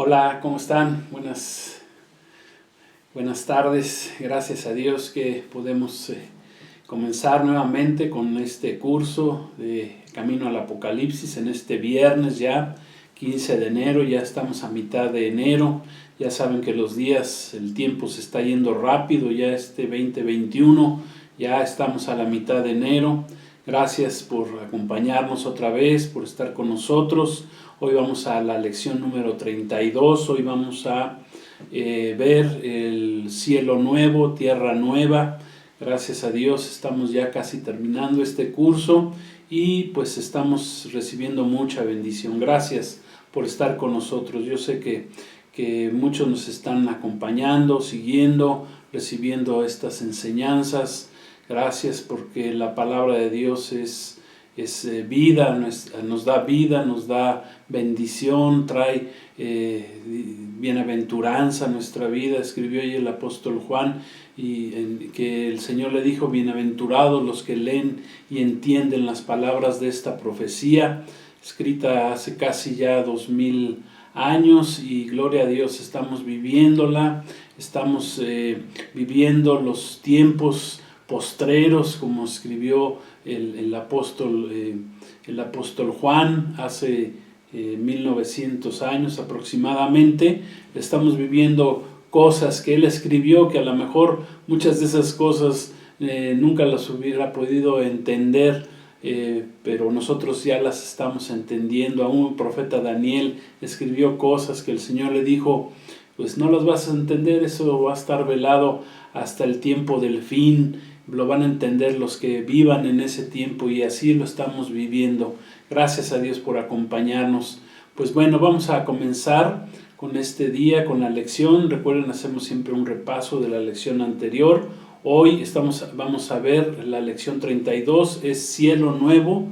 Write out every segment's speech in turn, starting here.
Hola, ¿cómo están? Buenas tardes. Gracias a Dios que podemos comenzar nuevamente con este curso de Camino al Apocalipsis en este viernes ya, 15 de enero. Ya estamos a mitad de enero. Ya saben que los días, el tiempo se está yendo rápido. Ya 2021, ya estamos a la mitad de enero. Gracias por acompañarnos otra vez, por estar con nosotros. Hoy vamos a la lección número 32. Hoy vamos a ver el cielo nuevo, tierra nueva. Gracias a Dios estamos ya casi terminando este curso y pues estamos recibiendo mucha bendición. Gracias por estar con nosotros. Yo sé que muchos nos están acompañando, siguiendo, recibiendo estas enseñanzas. Gracias porque la palabra de Dios es vida, nos da vida, nos da bendición, trae bienaventuranza a nuestra vida. Escribió ahí el apóstol Juan que el Señor le dijo: bienaventurados los que leen y entienden las palabras de esta profecía, escrita hace casi ya 2000 años, y gloria a Dios, estamos viviéndola, estamos viviendo los tiempos postreros, como escribió el apóstol Juan hace 1900 años aproximadamente. Estamos viviendo cosas que él escribió, que a lo mejor muchas de esas cosas nunca las hubiera podido entender, pero nosotros ya las estamos entendiendo. Aún el profeta Daniel escribió cosas que el Señor le dijo: pues no las vas a entender, eso va a estar velado hasta el tiempo del fin. Lo van a entender los que vivan en ese tiempo, y así lo estamos viviendo. Gracias a Dios por acompañarnos. Pues bueno, vamos a comenzar con este día, con la lección. Recuerden, hacemos siempre un repaso de la lección anterior. Hoy vamos a ver la lección 32, es cielo nuevo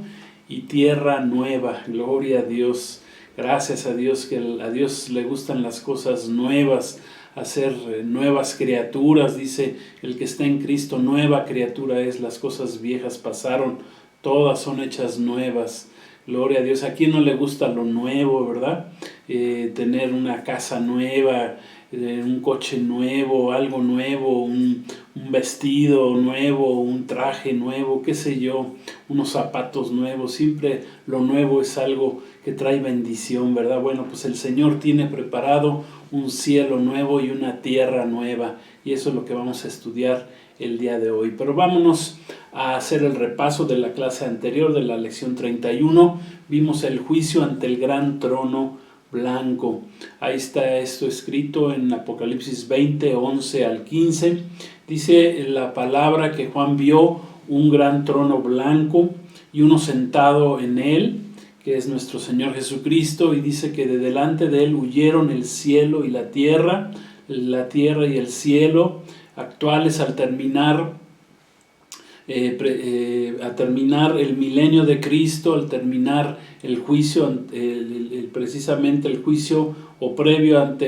y tierra nueva. Gloria a Dios. Gracias a Dios, que a Dios le gustan las cosas nuevas, hacer nuevas criaturas. Dice: el que está en Cristo, nueva criatura es, las cosas viejas pasaron, todas son hechas nuevas. Gloria a Dios. ¿A quién no le gusta lo nuevo, verdad? Tener una casa nueva, un coche nuevo, algo nuevo, un vestido nuevo, un traje nuevo, qué sé yo, unos zapatos nuevos. Siempre lo nuevo es algo que trae bendición, ¿verdad? Bueno, pues el Señor tiene preparado un cielo nuevo y una tierra nueva, y eso es lo que vamos a estudiar el día de hoy. Pero vámonos a hacer el repaso de la clase anterior, de la lección 31. Vimos el juicio ante el gran trono blanco. Ahí está esto escrito en Apocalipsis 20, 11 al 15. Dice la palabra que Juan vio un gran trono blanco y uno sentado en él, que es nuestro Señor Jesucristo, y dice que de delante de él huyeron el cielo y la tierra y el cielo actuales al terminar el milenio de Cristo, al terminar el juicio, precisamente el juicio o previo al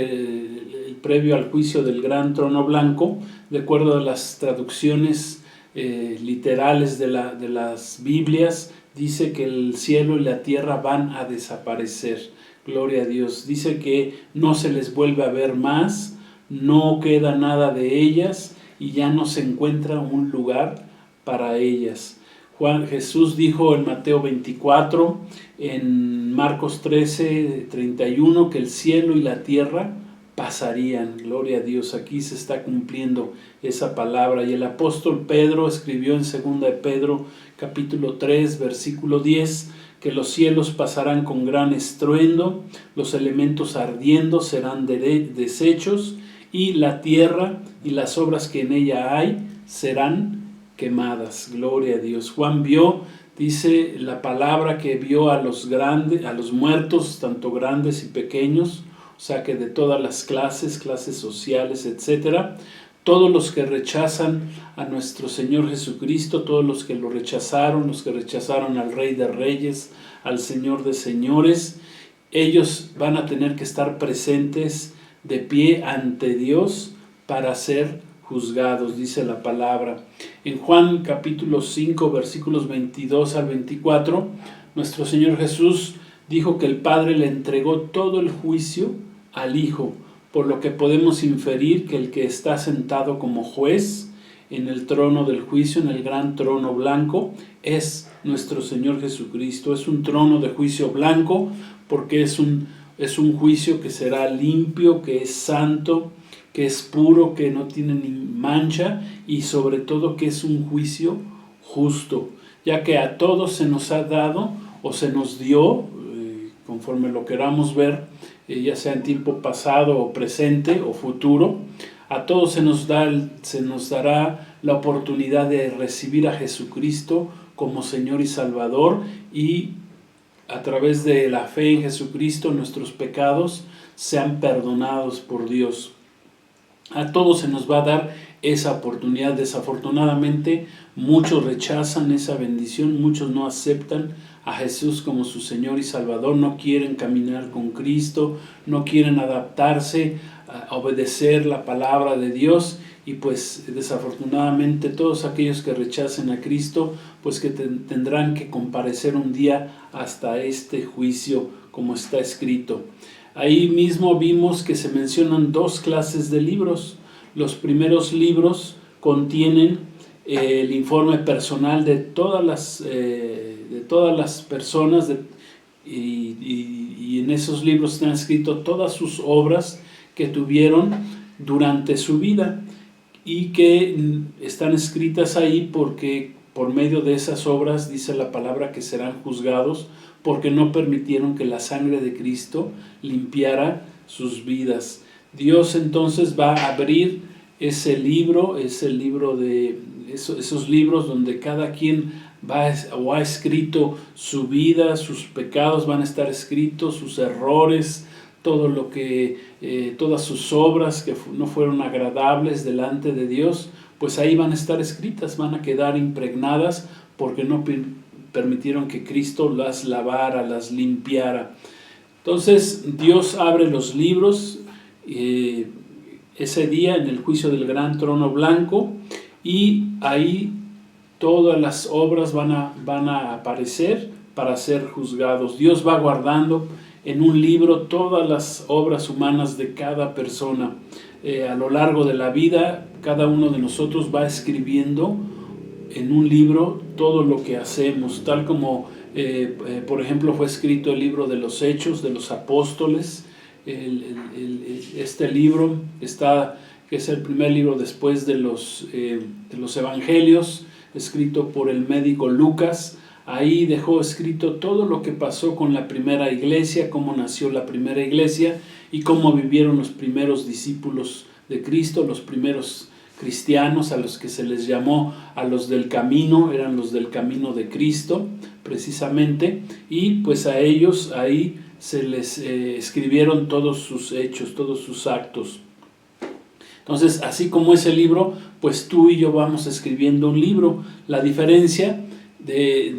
juicio del gran trono blanco, de acuerdo a las traducciones literales de las Biblias. Dice que el cielo y la tierra van a desaparecer. Gloria a Dios. Dice que no se les vuelve a ver más, no queda nada de ellas y ya no se encuentra un lugar para ellas. Jesús dijo en Mateo 24, en Marcos 13, 31, que el cielo y la tierra pasarían. Gloria a Dios. Aquí se está cumpliendo esa palabra. Y el apóstol Pedro escribió en 2 de Pedro capítulo 3 versículo 10 que los cielos pasarán con gran estruendo, los elementos ardiendo serán deshechos, y la tierra y las obras que en ella hay serán quemadas. Gloria a Dios. Juan vio, dice la palabra, que vio a los muertos, tanto grandes y pequeños, o sea que de todas las clases sociales, etcétera. Todos los que rechazan a nuestro Señor Jesucristo, todos los que lo rechazaron, los que rechazaron al Rey de Reyes, al Señor de Señores, ellos van a tener que estar presentes de pie ante Dios para ser juzgados, dice la palabra. En Juan capítulo 5 versículos 22 al 24, nuestro Señor Jesús dijo que el Padre le entregó todo el juicio al Hijo, por lo que podemos inferir que el que está sentado como juez en el trono del juicio, en el gran trono blanco, es nuestro Señor Jesucristo. Es un trono de juicio blanco porque es un juicio que será limpio, que es santo, que es puro, que no tiene ni mancha, y sobre todo que es un juicio justo, ya que a todos se nos ha dado o se nos dio, conforme lo queramos ver, ya sea en tiempo pasado o presente o futuro, a todos se nos dará la oportunidad de recibir a Jesucristo como Señor y Salvador, y a través de la fe en Jesucristo nuestros pecados sean perdonados por Dios. A todos se nos va a dar esa oportunidad. Desafortunadamente muchos rechazan esa bendición, muchos no aceptan a Jesús como su Señor y Salvador, no quieren caminar con Cristo, no quieren adaptarse a obedecer la palabra de Dios, y pues desafortunadamente todos aquellos que rechacen a Cristo pues que tendrán que comparecer un día hasta este juicio, como está escrito. Ahí mismo vimos que se mencionan dos clases de libros. Los primeros libros contienen el informe personal de todas las personas, y en esos libros están escritas todas sus obras que tuvieron durante su vida, y que están escritas ahí porque por medio de esas obras dice la palabra que serán juzgados, porque no permitieron que la sangre de Cristo limpiara sus vidas. Dios entonces va a abrir ese libro de esos libros donde cada quien ha escrito su vida, sus pecados van a estar escritos, sus errores, todo lo que todas sus obras que no fueron agradables delante de Dios, pues ahí van a estar escritas, van a quedar impregnadas porque no permitieron que Cristo las lavara, las limpiara. Entonces Dios abre los libros ese día en el juicio del gran trono blanco, y ahí todas las obras van a aparecer para ser juzgados. Dios va guardando en un libro todas las obras humanas de cada persona. A lo largo de la vida, cada uno de nosotros va escribiendo en un libro todo lo que hacemos, tal como por ejemplo fue escrito el libro de los Hechos de los Apóstoles. Este libro que es el primer libro después de los Evangelios, escrito por el médico Lucas. Ahí dejó escrito todo lo que pasó con la primera iglesia, cómo nació la primera iglesia y cómo vivieron los primeros discípulos de Cristo, los primeros cristianos, a los que se les llamó a los del camino, eran los del camino de Cristo precisamente, y pues a ellos ahí se les escribieron todos sus hechos, todos sus actos. Entonces, así como ese libro, pues tú y yo vamos escribiendo un libro. La diferencia del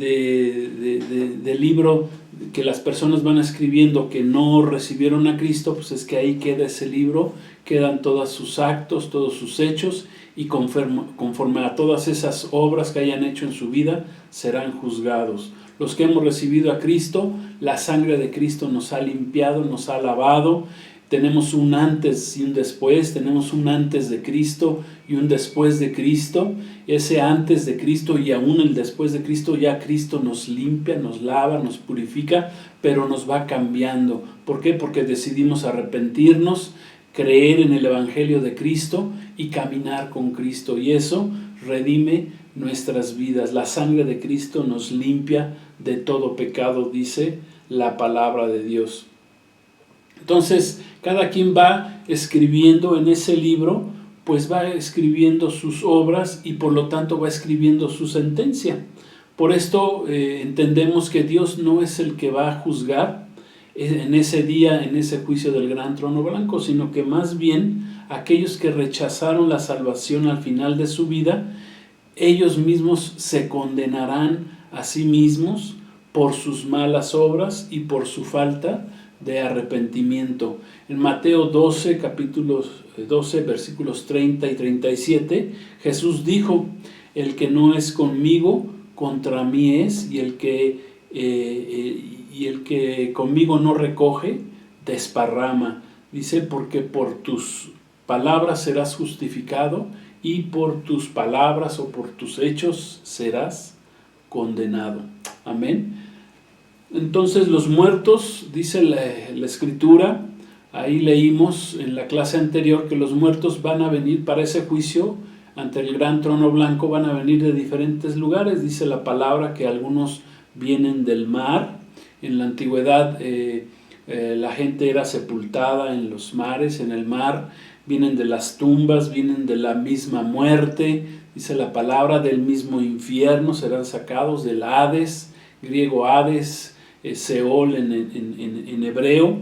libro que las personas van escribiendo que no recibieron a Cristo, pues es que ahí queda ese libro, quedan todos sus actos, todos sus hechos, y conforme a todas esas obras que hayan hecho en su vida, serán juzgados. Los que hemos recibido a Cristo, la sangre de Cristo nos ha limpiado, nos ha lavado. Tenemos un antes y un después, tenemos un antes de Cristo y un después de Cristo. Ese antes de Cristo y aún el después de Cristo, ya Cristo nos limpia, nos lava, nos purifica, pero nos va cambiando. ¿Por qué? Porque decidimos arrepentirnos, creer en el Evangelio de Cristo y caminar con Cristo. Y eso redime nuestras vidas. La sangre de Cristo nos limpia de todo pecado, dice la palabra de Dios. Entonces, cada quien va escribiendo en ese libro, pues va escribiendo sus obras y por lo tanto va escribiendo su sentencia. Por esto entendemos que Dios no es el que va a juzgar en ese día, en ese juicio del gran trono blanco, sino que más bien aquellos que rechazaron la salvación al final de su vida, ellos mismos se condenarán a sí mismos por sus malas obras y por su falta de arrepentimiento. En Mateo 12, capítulo 12, versículos 30 y 37, Jesús dijo: el que no es conmigo, contra mí es, y el que conmigo no recoge, desparrama. Dice, porque por tus palabras serás justificado y por tus palabras o por tus hechos serás condenado. Amén. Entonces los muertos, dice la Escritura, ahí leímos en la clase anterior que los muertos van a venir para ese juicio ante el gran trono blanco, van a venir de diferentes lugares. Dice la palabra que algunos vienen del mar. En la antigüedad la gente era sepultada en los mares, en el mar. Vienen de las tumbas, vienen de la misma muerte. Dice la palabra, del mismo infierno serán sacados, del Hades, griego Hades, Seol en hebreo.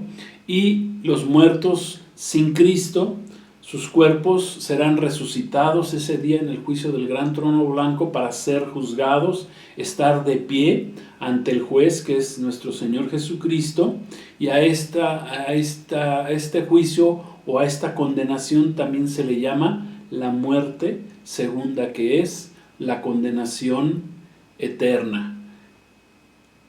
Y los muertos sin Cristo, sus cuerpos serán resucitados ese día en el juicio del gran trono blanco para ser juzgados, estar de pie ante el juez que es nuestro Señor Jesucristo, y a este juicio o a esta condenación también se le llama la muerte segunda, que es la condenación eterna.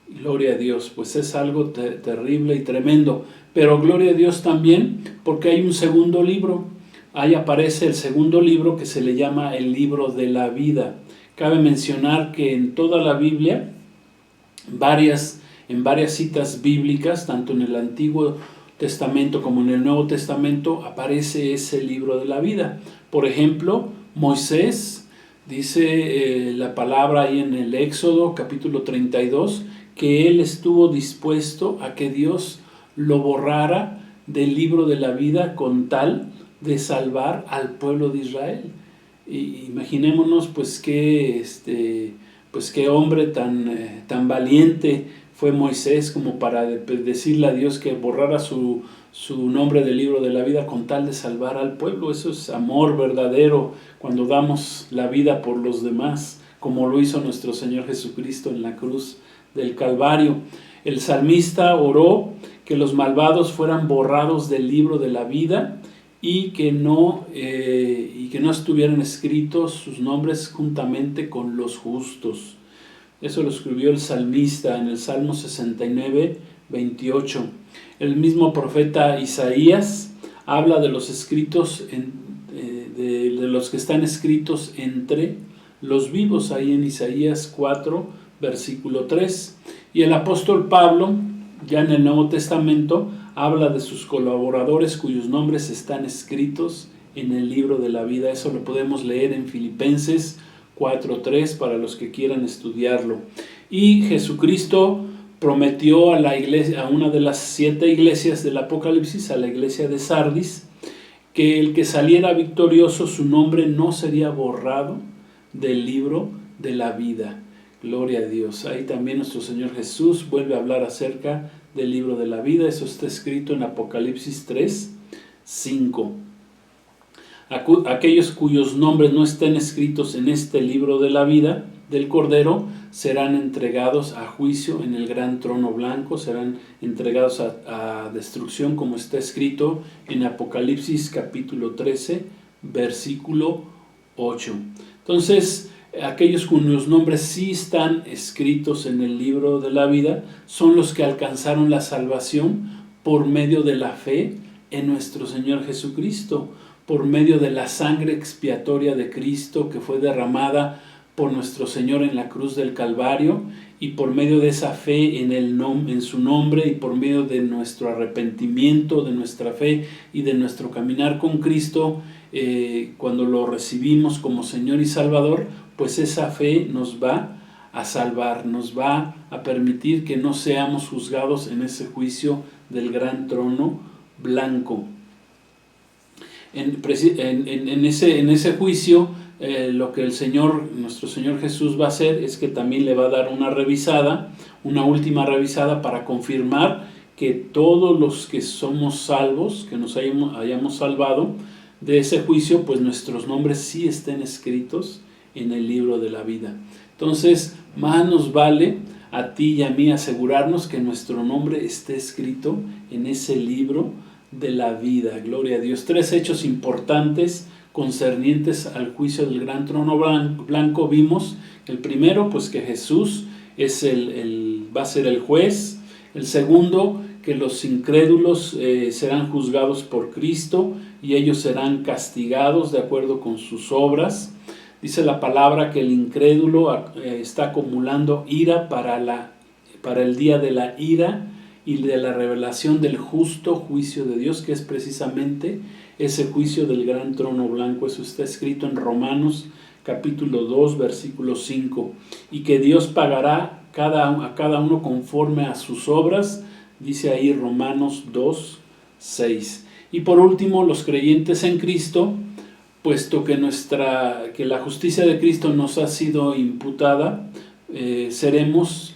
Gloria a Dios, pues es algo terrible y tremendo, pero gloria a Dios también porque hay un segundo libro. Ahí aparece el segundo libro que se le llama el libro de la vida. Cabe mencionar que en toda la Biblia, en varias citas bíblicas, tanto en el Antiguo Testamento como en el Nuevo Testamento, aparece ese libro de la vida. Por ejemplo, Moisés, dice la palabra ahí en el Éxodo capítulo 32, que él estuvo dispuesto a que Dios lo borrara del libro de la vida con tal de salvar al pueblo de Israel. Y imaginémonos pues qué hombre tan valiente fue Moisés como para decirle a Dios que borrara su nombre del libro de la vida con tal de salvar al pueblo. Eso es amor verdadero, cuando damos la vida por los demás, como lo hizo nuestro Señor Jesucristo en la cruz del Calvario. El salmista oró que los malvados fueran borrados del libro de la vida y que no estuvieran escritos sus nombres juntamente con los justos. Eso lo escribió el salmista en el Salmo 69, 28. El mismo profeta Isaías habla de los escritos, de los que están escritos entre los vivos, ahí en Isaías 4, versículo 3. Y el apóstol Pablo, ya en el Nuevo Testamento, habla de sus colaboradores cuyos nombres están escritos en el libro de la vida. Eso lo podemos leer en Filipenses 4:3 para los que quieran estudiarlo. Y Jesucristo prometió a la iglesia, a una de las 7 iglesias del Apocalipsis, a la iglesia de Sardis, que el que saliera victorioso, su nombre no sería borrado del libro de la vida. Gloria a Dios. Ahí también nuestro Señor Jesús vuelve a hablar acerca del libro de la vida. Eso está escrito en Apocalipsis 3:5. Aquellos cuyos nombres no estén escritos en este libro de la vida del Cordero serán entregados a juicio en el gran trono blanco, serán entregados a destrucción, como está escrito en Apocalipsis capítulo 13, versículo 8. Entonces, aquellos cuyos nombres sí están escritos en el libro de la vida son los que alcanzaron la salvación por medio de la fe en nuestro Señor Jesucristo, por medio de la sangre expiatoria de Cristo que fue derramada por nuestro Señor en la cruz del Calvario, y por medio de esa fe en su nombre, y por medio de nuestro arrepentimiento, de nuestra fe y de nuestro caminar con Cristo, cuando lo recibimos como Señor y Salvador, pues esa fe nos va a salvar, nos va a permitir que no seamos juzgados en ese juicio del gran trono blanco. En ese juicio, lo que nuestro Señor Jesús va a hacer es que también le va a dar una última revisada para confirmar que todos los que somos salvos, que nos hayamos salvado de ese juicio, pues nuestros nombres sí estén escritos en el libro de la vida. Entonces, más nos vale a ti y a mí asegurarnos que nuestro nombre esté escrito en ese libro de la vida. Gloria a Dios. 3 hechos importantes concernientes al juicio del gran trono blanco vimos. El primero, pues que Jesús va a ser el juez. El segundo, que los incrédulos serán juzgados por Cristo y ellos serán castigados de acuerdo con sus obras. Dice la palabra que el incrédulo está acumulando ira para el día de la ira y de la revelación del justo juicio de Dios, que es precisamente ese juicio del gran trono blanco. Eso está escrito en Romanos capítulo 2, versículo 5. Y que Dios pagará a cada uno conforme a sus obras, dice ahí Romanos 2, 6. Y por último, los creyentes en Cristo, puesto que la justicia de Cristo nos ha sido imputada, seremos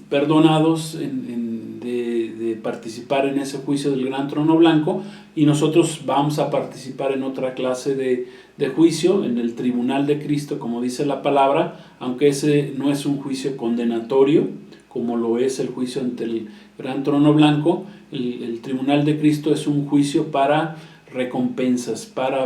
perdonados de participar en ese juicio del gran trono blanco, y nosotros vamos a participar en otra clase de juicio, en el tribunal de Cristo, como dice la palabra, aunque ese no es un juicio condenatorio, como lo es el juicio ante el gran trono blanco. El tribunal de Cristo es un juicio para recompensas, para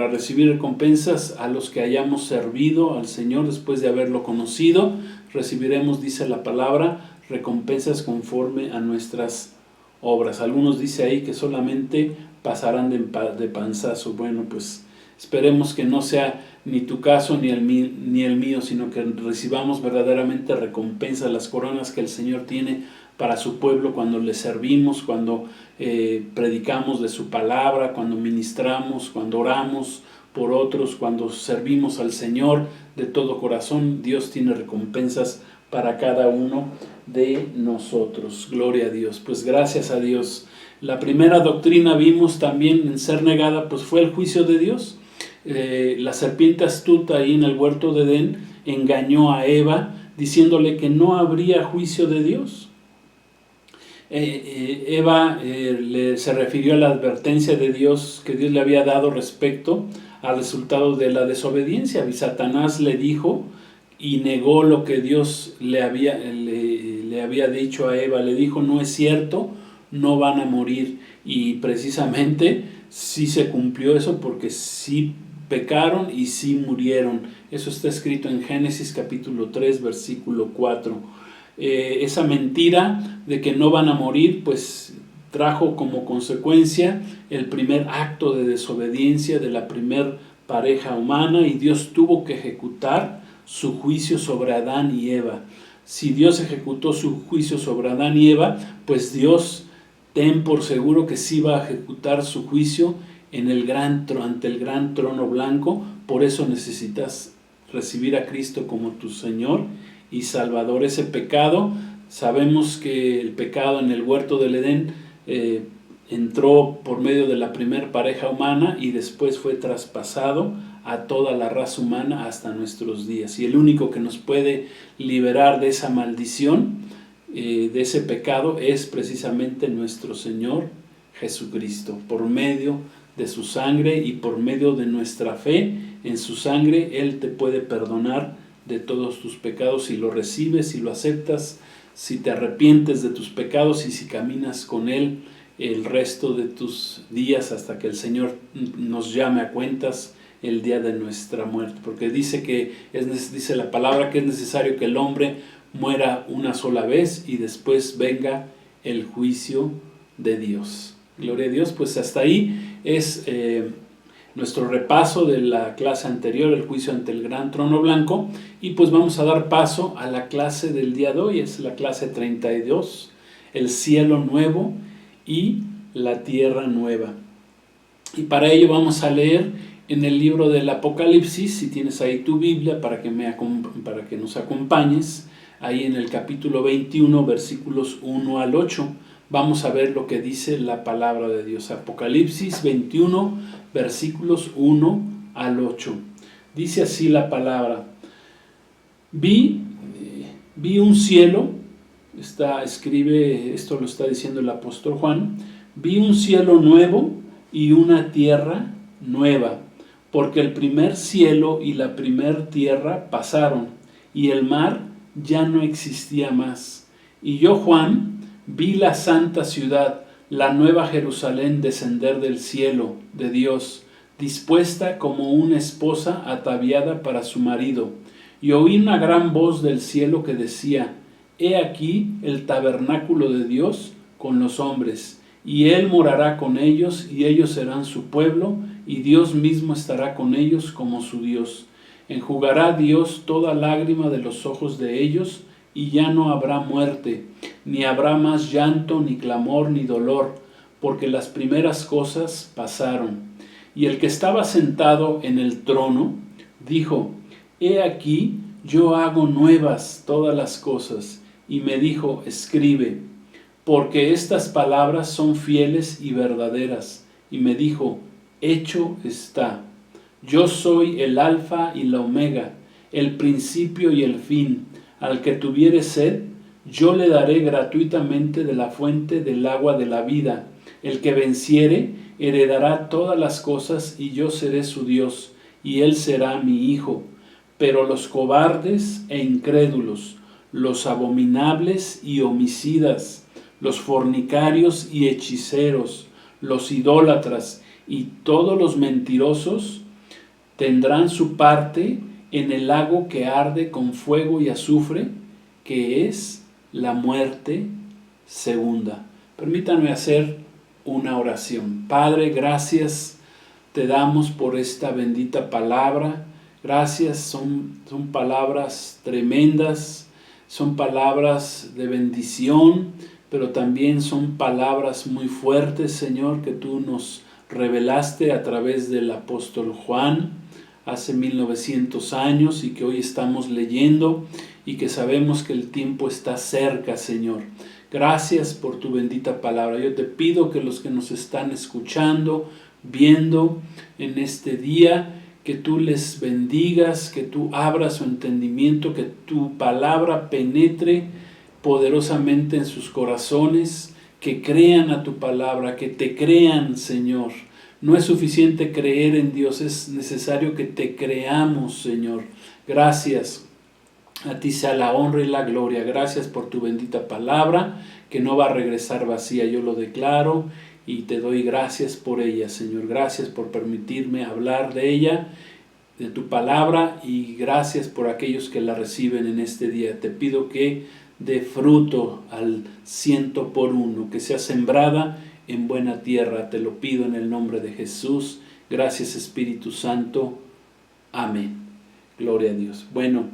recibir recompensas a los que hayamos servido al Señor después de haberlo conocido. Recibiremos, dice la palabra, recompensas conforme a nuestras obras. Algunos dice ahí que solamente pasarán de panzazo. Bueno, pues esperemos que no sea ni tu caso ni el mío, sino que recibamos verdaderamente recompensa, las coronas que el Señor tiene para su pueblo cuando le servimos, cuando predicamos de su palabra, cuando ministramos, cuando oramos por otros, cuando servimos al Señor de todo corazón. Dios tiene recompensas para cada uno de nosotros. Gloria a Dios. Pues gracias a Dios. La primera doctrina vimos también en ser negada, pues fue el juicio de Dios. La serpiente astuta ahí en el huerto de Edén engañó a Eva diciéndole que no habría juicio de Dios. Eva se refirió a la advertencia de Dios que Dios le había dado respecto al resultado de la desobediencia. Y Satanás le dijo y negó lo que Dios le había dicho a Eva. Le dijo: no es cierto, no van a morir. Y precisamente sí se cumplió eso, porque sí pecaron y sí murieron. Eso está escrito en Génesis capítulo 3, versículo 4. Esa mentira de que no van a morir, pues trajo como consecuencia el primer acto de desobediencia de la primer pareja humana, y Dios tuvo que ejecutar su juicio sobre Adán y Eva. Si Dios ejecutó su juicio sobre Adán y Eva, pues Dios, ten por seguro que sí va a ejecutar su juicio ante el gran trono blanco. Por eso necesitas recibir a Cristo como tu Señor y Salvador. Ese pecado, sabemos que el pecado en el huerto del Edén entró por medio de la primer pareja humana y después fue traspasado a toda la raza humana hasta nuestros días. Y el único que nos puede liberar de esa maldición, de ese pecado, es precisamente nuestro Señor Jesucristo. Por medio de su sangre y por medio de nuestra fe en su sangre, Él te puede perdonar de todos tus pecados si lo recibes, si lo aceptas, si te arrepientes de tus pecados y si caminas con Él el resto de tus días hasta que el Señor nos llame a cuentas el día de nuestra muerte. Porque dice la palabra que es necesario que el hombre muera una sola vez y después venga el juicio de Dios. Gloria a Dios. Pues hasta ahí es nuestro repaso de la clase anterior, el juicio ante el gran trono blanco, y pues vamos a dar paso a la clase del día de hoy. Es la clase 32, el cielo nuevo y la tierra nueva. Y para ello vamos a leer en el libro del Apocalipsis. Si tienes ahí tu Biblia para que nos acompañes, ahí en el capítulo 21, versículos 1 al 8. Vamos a ver lo que dice la palabra de Dios. Apocalipsis 21, versículos 1 al 8. Dice así la palabra: Vi un cielo, esto lo está diciendo el apóstol Juan, vi un cielo nuevo y una tierra nueva, porque el primer cielo y la primer tierra pasaron, y el mar ya no existía más. Y yo, Juan, vi la santa ciudad, la nueva Jerusalén, descender del cielo de Dios, dispuesta como una esposa ataviada para su marido. Y oí una gran voz del cielo que decía: He aquí el tabernáculo de Dios con los hombres, y Él morará con ellos, y ellos serán su pueblo, y Dios mismo estará con ellos como su Dios. Enjugará Dios toda lágrima de los ojos de ellos, y ya no habrá muerte, ni habrá más llanto, ni clamor, ni dolor, porque las primeras cosas pasaron. Y el que estaba sentado en el trono dijo: He aquí, yo hago nuevas todas las cosas. Y me dijo: Escribe, porque estas palabras son fieles y verdaderas. Y me dijo: Hecho está. Yo soy el Alfa y la Omega, el principio y el fin. Al que tuviere sed, yo le daré gratuitamente de la fuente del agua de la vida. El que venciere, heredará todas las cosas, y yo seré su Dios, y él será mi hijo. Pero los cobardes e incrédulos, los abominables y homicidas, los fornicarios y hechiceros, los idólatras y todos los mentirosos tendrán su parte en el lago que arde con fuego y azufre, que es la muerte segunda. Permítanme hacer una oración. Padre, gracias te damos por esta bendita palabra. Gracias, son palabras tremendas, son palabras de bendición, pero también son palabras muy fuertes, Señor, que tú nos revelaste a través del apóstol Juan hace 1900 años y que hoy estamos leyendo y que sabemos que el tiempo está cerca, Señor. Gracias por tu bendita palabra. Yo te pido que los que nos están escuchando, viendo en este día, que tú les bendigas, que tú abras su entendimiento, que tu palabra penetre poderosamente en sus corazones, que crean a tu palabra, que te crean, Señor. No es suficiente creer en Dios, es necesario que te creamos, Señor. Gracias. A ti sea la honra y la gloria. Gracias por tu bendita palabra, que no va a regresar vacía. Yo lo declaro y te doy gracias por ella, Señor. Gracias por permitirme hablar de ella, de tu palabra, y gracias por aquellos que la reciben en este día. Te pido que dé fruto al 100%, que sea sembrada en buena tierra. Te lo pido en el nombre de Jesús. Gracias, Espíritu Santo. Amén. Gloria a Dios. Bueno,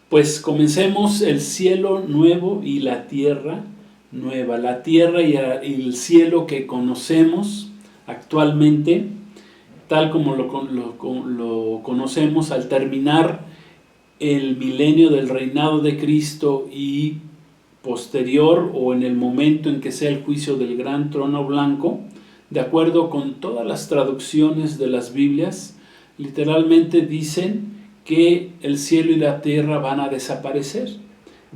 pues comencemos. El cielo nuevo y la tierra nueva. La tierra y el cielo que conocemos actualmente, tal como lo conocemos al terminar el milenio del reinado de Cristo y posterior, o en el momento en que sea el juicio del gran trono blanco, de acuerdo con todas las traducciones de las Biblias, literalmente dicen que el cielo y la tierra van a desaparecer.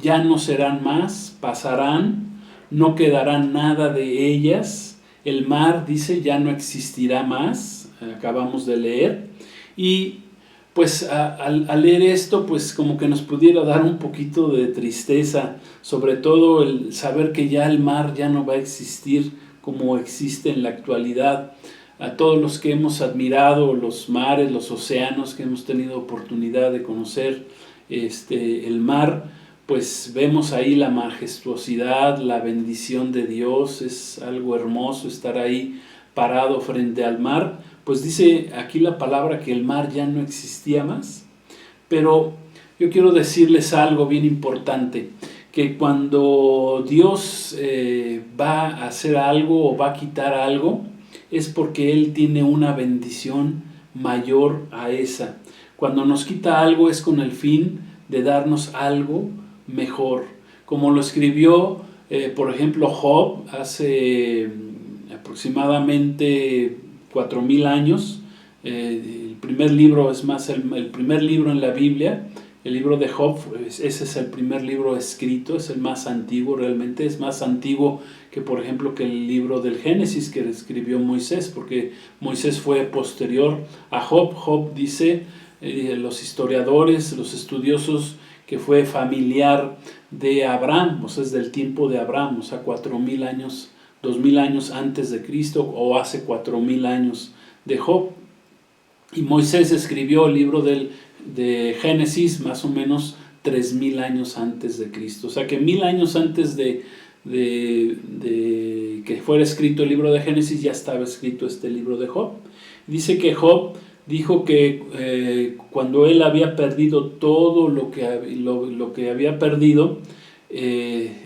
Ya no serán más, pasarán, no quedará nada de ellas. El mar, dice, ya no existirá más, acabamos de leer. Y pues al leer esto, pues como que nos pudiera dar un poquito de tristeza, sobre todo el saber que ya el mar ya no va a existir como existe en la actualidad. A todos los que hemos admirado los mares, los océanos, que hemos tenido oportunidad de conocer el mar, pues vemos ahí la majestuosidad, la bendición de Dios. Es algo hermoso estar ahí parado frente al mar. Pues dice aquí la palabra que el mar ya no existía más. Pero yo quiero decirles algo bien importante, que cuando Dios va a hacer algo o va a quitar algo, es porque Él tiene una bendición mayor a esa. Cuando nos quita algo es con el fin de darnos algo mejor. Como lo escribió, por ejemplo, Job hace aproximadamente 4000 años. El primer libro, es más, el primer libro en la Biblia, el libro de Job, ese es el primer libro escrito, es el más antiguo realmente, es más antiguo que, por ejemplo, que el libro del Génesis que escribió Moisés, porque Moisés fue posterior a Job. Job, dice los historiadores, los estudiosos, que fue familiar de Abraham, o sea, es del tiempo de Abraham, o sea, 4000 años, 2000 años antes de Cristo, o hace 4000 años de Job. Y Moisés escribió el libro de Génesis más o menos 3000 años antes de Cristo. O sea que 1000 años antes de que fuera escrito el libro de Génesis ya estaba escrito este libro de Job. Dice que Job dijo que cuando él había perdido todo lo que había perdido,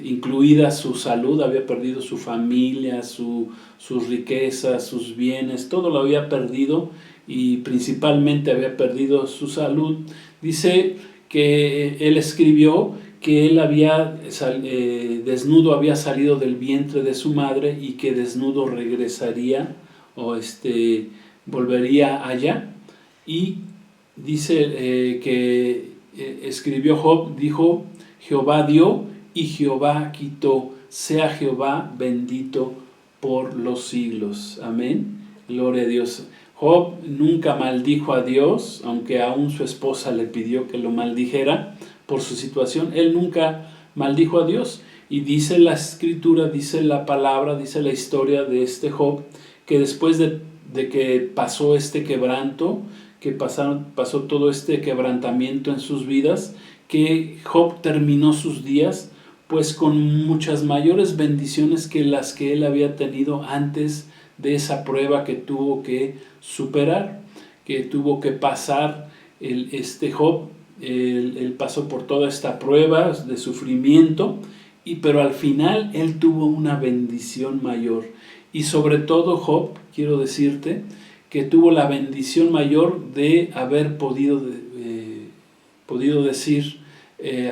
incluida su salud, había perdido su familia, sus riquezas, sus bienes, todo lo había perdido y principalmente había perdido su salud. Dice que él escribió que él desnudo había salido del vientre de su madre y que desnudo regresaría o volvería allá. Y dice que escribió Job, dijo: Jehová dio y Jehová quitó, sea Jehová bendito por los siglos. Amén. Gloria a Dios. Job nunca maldijo a Dios, aunque aún su esposa le pidió que lo maldijera por su situación. Él nunca maldijo a Dios. Y dice la escritura, dice la palabra, dice la historia de este Job, que después de que pasó este quebranto, que pasó todo este quebrantamiento en sus vidas, que Job terminó sus días pues con muchas mayores bendiciones que las que él había tenido antes de esa prueba que tuvo que superar, que tuvo que pasar Job. Él pasó por toda esta prueba de sufrimiento, pero al final él tuvo una bendición mayor. Y sobre todo Job, quiero decirte, que tuvo la bendición mayor de haber podido decir,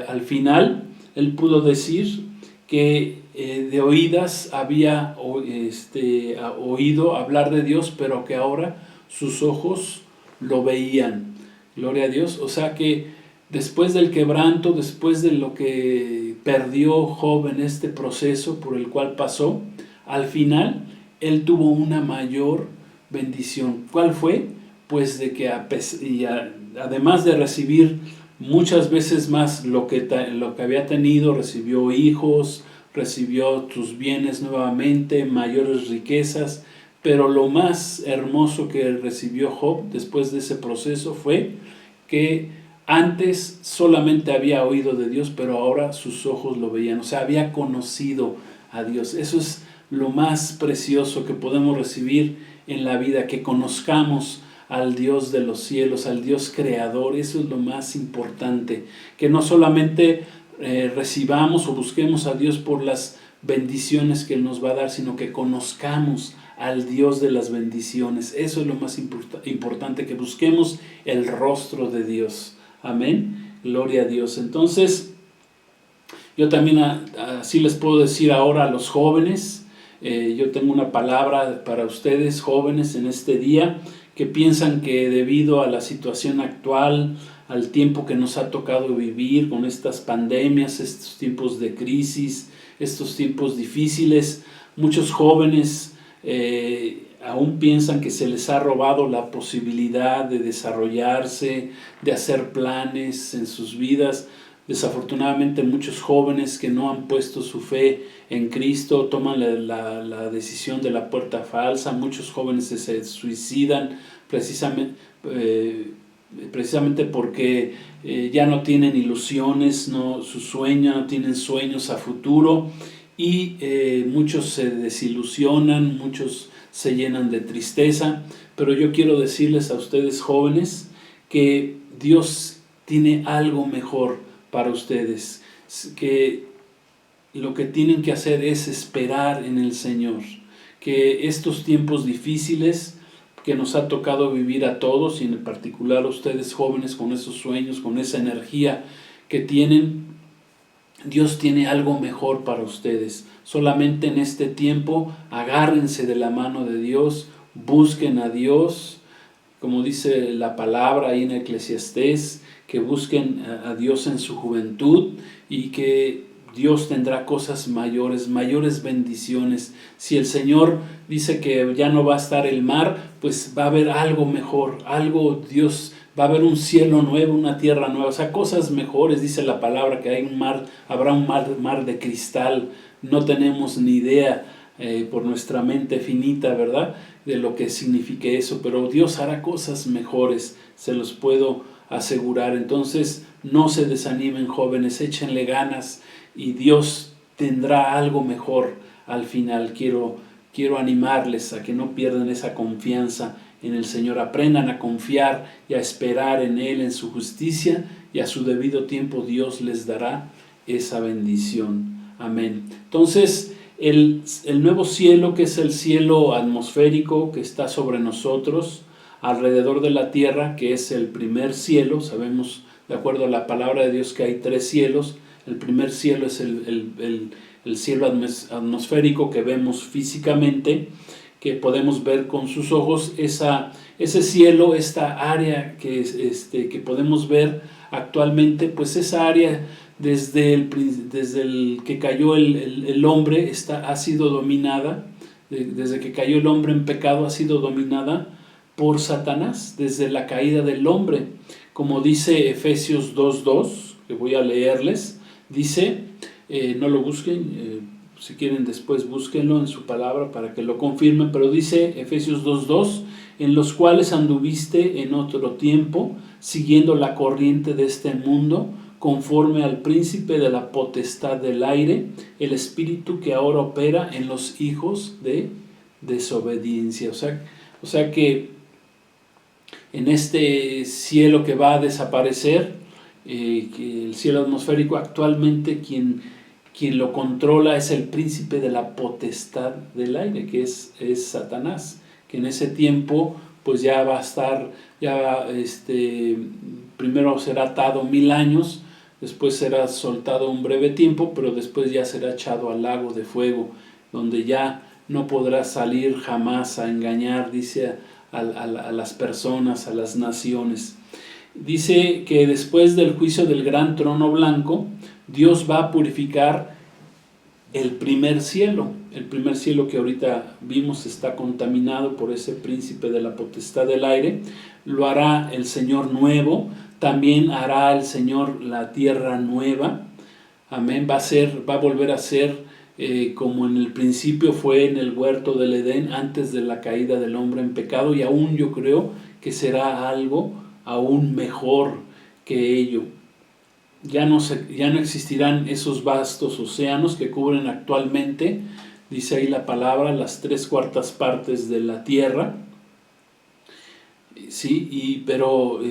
al final, él pudo decir que de oídas había oído hablar de Dios, pero que ahora sus ojos lo veían. Gloria a Dios. O sea que después del quebranto, después de lo que perdió Job en este proceso por el cual pasó, al final él tuvo una mayor bendición. ¿Cuál fue? Pues de que además de recibir muchas veces más lo que había tenido, recibió hijos, recibió sus bienes nuevamente, mayores riquezas, pero lo más hermoso que recibió Job después de ese proceso fue que antes solamente había oído de Dios, pero ahora sus ojos lo veían, o sea, había conocido a Dios. Eso es lo más precioso que podemos recibir en la vida, que conozcamos al Dios de los cielos, al Dios creador. Eso es lo más importante, que no solamente recibamos o busquemos a Dios por las bendiciones que Él nos va a dar, sino que conozcamos al Dios de las bendiciones. Eso es lo más importante, que busquemos el rostro de Dios. Amén. Gloria a Dios. Entonces, yo también así les puedo decir ahora a los jóvenes, yo tengo una palabra para ustedes jóvenes en este día, que piensan que debido a la situación actual, al tiempo que nos ha tocado vivir con estas pandemias, estos tiempos de crisis, estos tiempos difíciles, muchos jóvenes aún piensan que se les ha robado la posibilidad de desarrollarse, de hacer planes en sus vidas. Desafortunadamente muchos jóvenes que no han puesto su fe en Cristo toman la decisión de la puerta falsa. Muchos jóvenes se suicidan precisamente porque ya no tienen ilusiones, no tienen sueños a futuro, y muchos se desilusionan, muchos se llenan de tristeza. Pero yo quiero decirles a ustedes jóvenes que Dios tiene algo mejor para ustedes, que lo que tienen que hacer es esperar en el Señor, que estos tiempos difíciles que nos ha tocado vivir a todos, y en particular a ustedes jóvenes con esos sueños, con esa energía que tienen, Dios tiene algo mejor para ustedes. Solamente en este tiempo agárrense de la mano de Dios, busquen a Dios, como dice la palabra ahí en Eclesiastés, que busquen a Dios en su juventud, y que Dios tendrá cosas mayores bendiciones. Si el Señor dice que ya no va a estar el mar, pues va a haber algo mejor, Dios va a haber un cielo nuevo, una tierra nueva, o sea, cosas mejores. Dice la palabra que habrá un mar de cristal. No tenemos ni idea por nuestra mente finita, ¿verdad?, de lo que signifique eso, pero Dios hará cosas mejores, se los puedo asegurar. Entonces, no se desanimen, jóvenes, échenle ganas y Dios tendrá algo mejor al final. Quiero animarles a que no pierdan esa confianza en el Señor. Aprendan a confiar y a esperar en Él, en su justicia, y a su debido tiempo Dios les dará esa bendición. Amén. Entonces, el nuevo cielo, que es el cielo atmosférico que está sobre nosotros, alrededor de la tierra, que es el primer cielo. Sabemos, de acuerdo a la palabra de Dios, que hay 3 cielos. El primer cielo es el cielo atmosférico que vemos físicamente, que podemos ver con sus ojos. Ese cielo, esta área que podemos ver actualmente, pues esa área desde el que cayó el hombre ha sido dominada, desde que cayó el hombre en pecado ha sido dominada por Satanás, desde la caída del hombre. Como dice Efesios 2:2, que voy a leerles, dice, no lo busquen, si quieren después búsquenlo en su palabra para que lo confirmen, pero dice Efesios 2:2, en los cuales anduviste en otro tiempo, siguiendo la corriente de este mundo, conforme al príncipe de la potestad del aire, el espíritu que ahora opera en los hijos de desobediencia. O sea que en este cielo que va a desaparecer, que el cielo atmosférico, actualmente quien lo controla es el príncipe de la potestad del aire, que es Satanás, que en ese tiempo pues ya va a estar, primero será atado 1000 años, después será soltado un breve tiempo, pero después ya será echado al lago de fuego, donde ya no podrá salir jamás a engañar, dice, a las personas, a las naciones. Dice que después del juicio del gran trono blanco, Dios va a purificar el primer cielo que ahorita vimos está contaminado por ese príncipe de la potestad del aire. Lo hará el Señor nuevo, también hará el Señor la tierra nueva. Amén. Va a volver a ser como en el principio fue en el huerto del Edén, antes de la caída del hombre en pecado, y aún yo creo que será algo aún mejor que ello. Ya no existirán esos vastos océanos que cubren actualmente, dice ahí la palabra, las 3/4 partes de la tierra. Sí, pero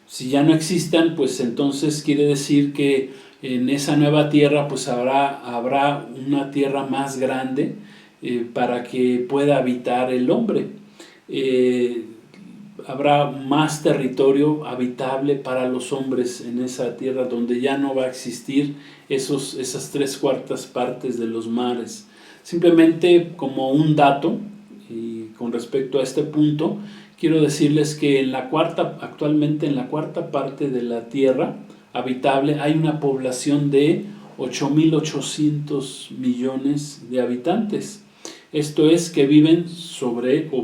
si ya no existan, pues entonces quiere decir que en esa nueva tierra pues habrá una tierra más grande para que pueda habitar el hombre. Habrá más territorio habitable para los hombres en esa tierra, donde ya no va a existir esas 3/4 partes de los mares. Simplemente como un dato, y con respecto a este punto, quiero decirles que actualmente en la 4ª parte de la tierra habitable hay una población de 8.800 millones de habitantes. Esto es, que viven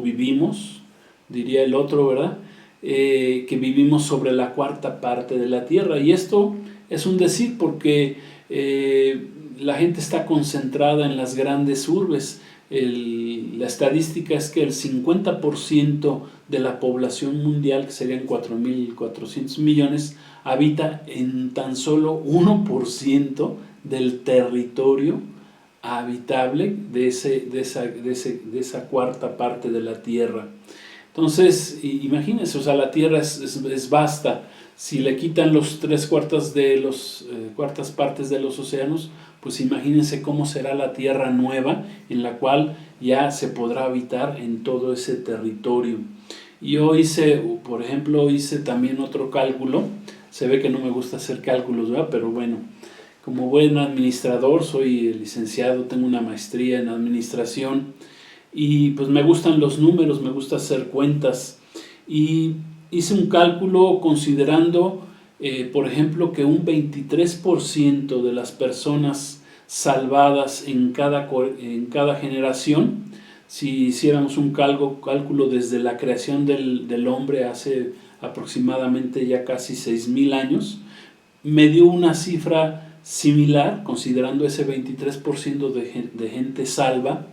vivimos, diría el otro, ¿verdad? Que vivimos sobre la 4ª parte de la tierra. Y esto es un decir porque la gente está concentrada en las grandes urbes. La estadística es que el 50% de la población mundial, que serían 4.400 millones, habita en tan solo 1% del territorio habitable de esa 4ª parte de la tierra. Entonces, imagínense, o sea, la tierra es vasta. Si le quitan los 3/4 partes de los océanos, pues imagínense cómo será la tierra nueva, en la cual ya se podrá habitar en todo ese territorio. Y yo por ejemplo, hice también otro cálculo. Se ve que no me gusta hacer cálculos, ¿verdad? Pero bueno, como buen administrador, soy licenciado, tengo una maestría en administración, y pues me gustan los números, me gusta hacer cuentas, y hice un cálculo considerando, por ejemplo, que un 23% de las personas salvadas en cada generación, si hiciéramos un cálculo desde la creación del hombre hace aproximadamente ya casi 6,000 años, me dio una cifra similar, considerando ese 23% de gente salva,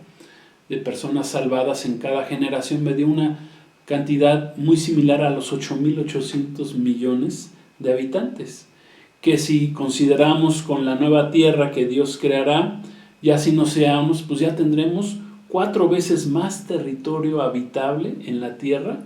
de personas salvadas en cada generación, me dio una cantidad muy similar a los 8.800 millones de habitantes. que si consideramos con la nueva tierra que Dios creará, ya si no seamos, pues ya tendremos 4 veces más territorio habitable en la tierra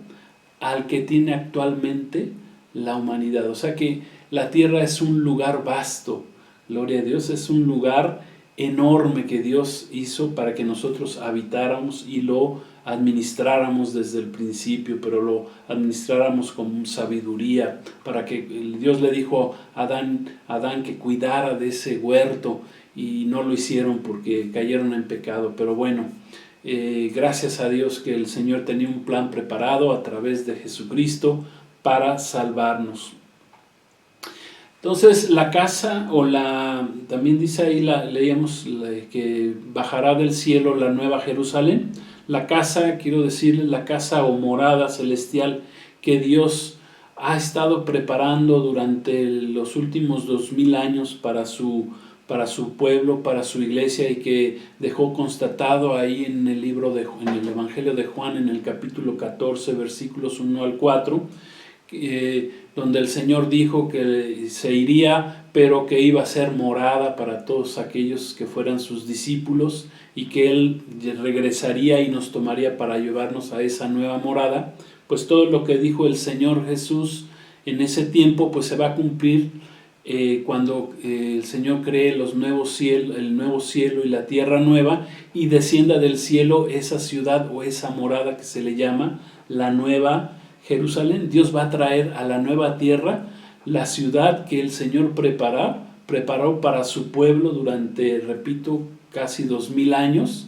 al que tiene actualmente la humanidad. O sea que la tierra es un lugar vasto, gloria a Dios, es un lugar enorme que Dios hizo para que nosotros habitáramos y lo administráramos desde el principio, pero lo administráramos con sabiduría, para que Dios le dijo a Adán que cuidara de ese huerto, y no lo hicieron porque cayeron en pecado. Pero bueno, gracias a Dios que el Señor tenía un plan preparado a través de Jesucristo para salvarnos. Entonces la casa, también dice ahí, leíamos que bajará del cielo la nueva Jerusalén. La casa, quiero decirles, la casa o morada celestial que Dios ha estado preparando durante los últimos 2000 años para su pueblo, para su iglesia, y que dejó constatado ahí en el Evangelio de Juan, en el capítulo 14, versículos 1 al 4, donde el Señor dijo que se iría, pero que iba a ser morada para todos aquellos que fueran sus discípulos, y que Él regresaría y nos tomaría para llevarnos a esa nueva morada. Pues todo lo que dijo el Señor Jesús en ese tiempo pues se va a cumplir cuando el Señor cree el nuevo cielo y la tierra nueva, y descienda del cielo esa ciudad o esa morada que se le llama la nueva Jerusalén. Dios va a traer a la nueva tierra la ciudad que el Señor preparó para su pueblo durante, repito, casi 2000 años.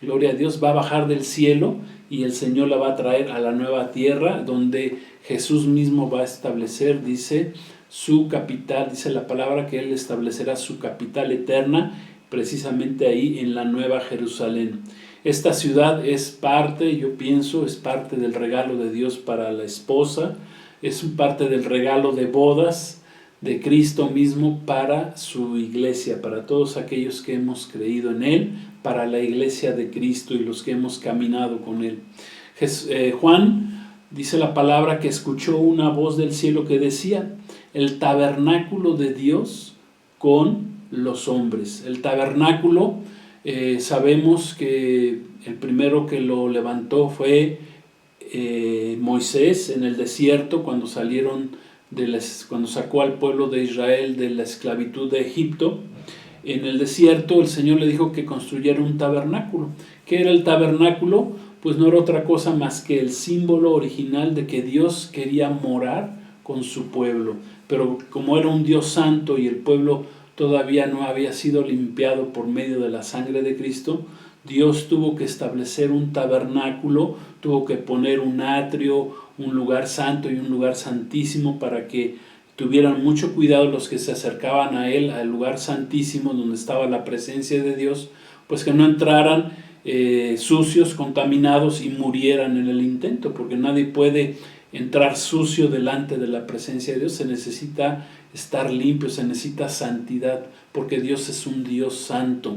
Gloria a Dios, va a bajar del cielo y el Señor la va a traer a la nueva tierra, donde Jesús mismo va a establecer, dice, su capital. Dice la palabra que Él establecerá su capital eterna precisamente ahí en la nueva Jerusalén. Esta ciudad es parte del regalo de Dios para la esposa, es parte del regalo de bodas de Cristo mismo para su iglesia, para todos aquellos que hemos creído en Él, para la iglesia de Cristo y los que hemos caminado con Él. Juan dice la palabra que escuchó una voz del cielo que decía: el tabernáculo de Dios con los hombres. El tabernáculo, sabemos que el primero que lo levantó fue Moisés en el desierto, cuando sacó al pueblo de Israel de la esclavitud de Egipto. En el desierto el Señor le dijo que construyera un tabernáculo. ¿Qué era el tabernáculo? Pues no era otra cosa más que el símbolo original de que Dios quería morar con su pueblo. Pero como era un Dios santo y el pueblo todavía no había sido limpiado por medio de la sangre de Cristo, Dios tuvo que establecer un tabernáculo, tuvo que poner un atrio, un lugar santo y un lugar santísimo, para que tuvieran mucho cuidado los que se acercaban a Él, al lugar santísimo donde estaba la presencia de Dios, pues que no entraran sucios, contaminados y murieran en el intento, porque nadie puede entrar sucio delante de la presencia de Dios. Se necesita estar limpio, se necesita santidad, porque Dios es un Dios santo.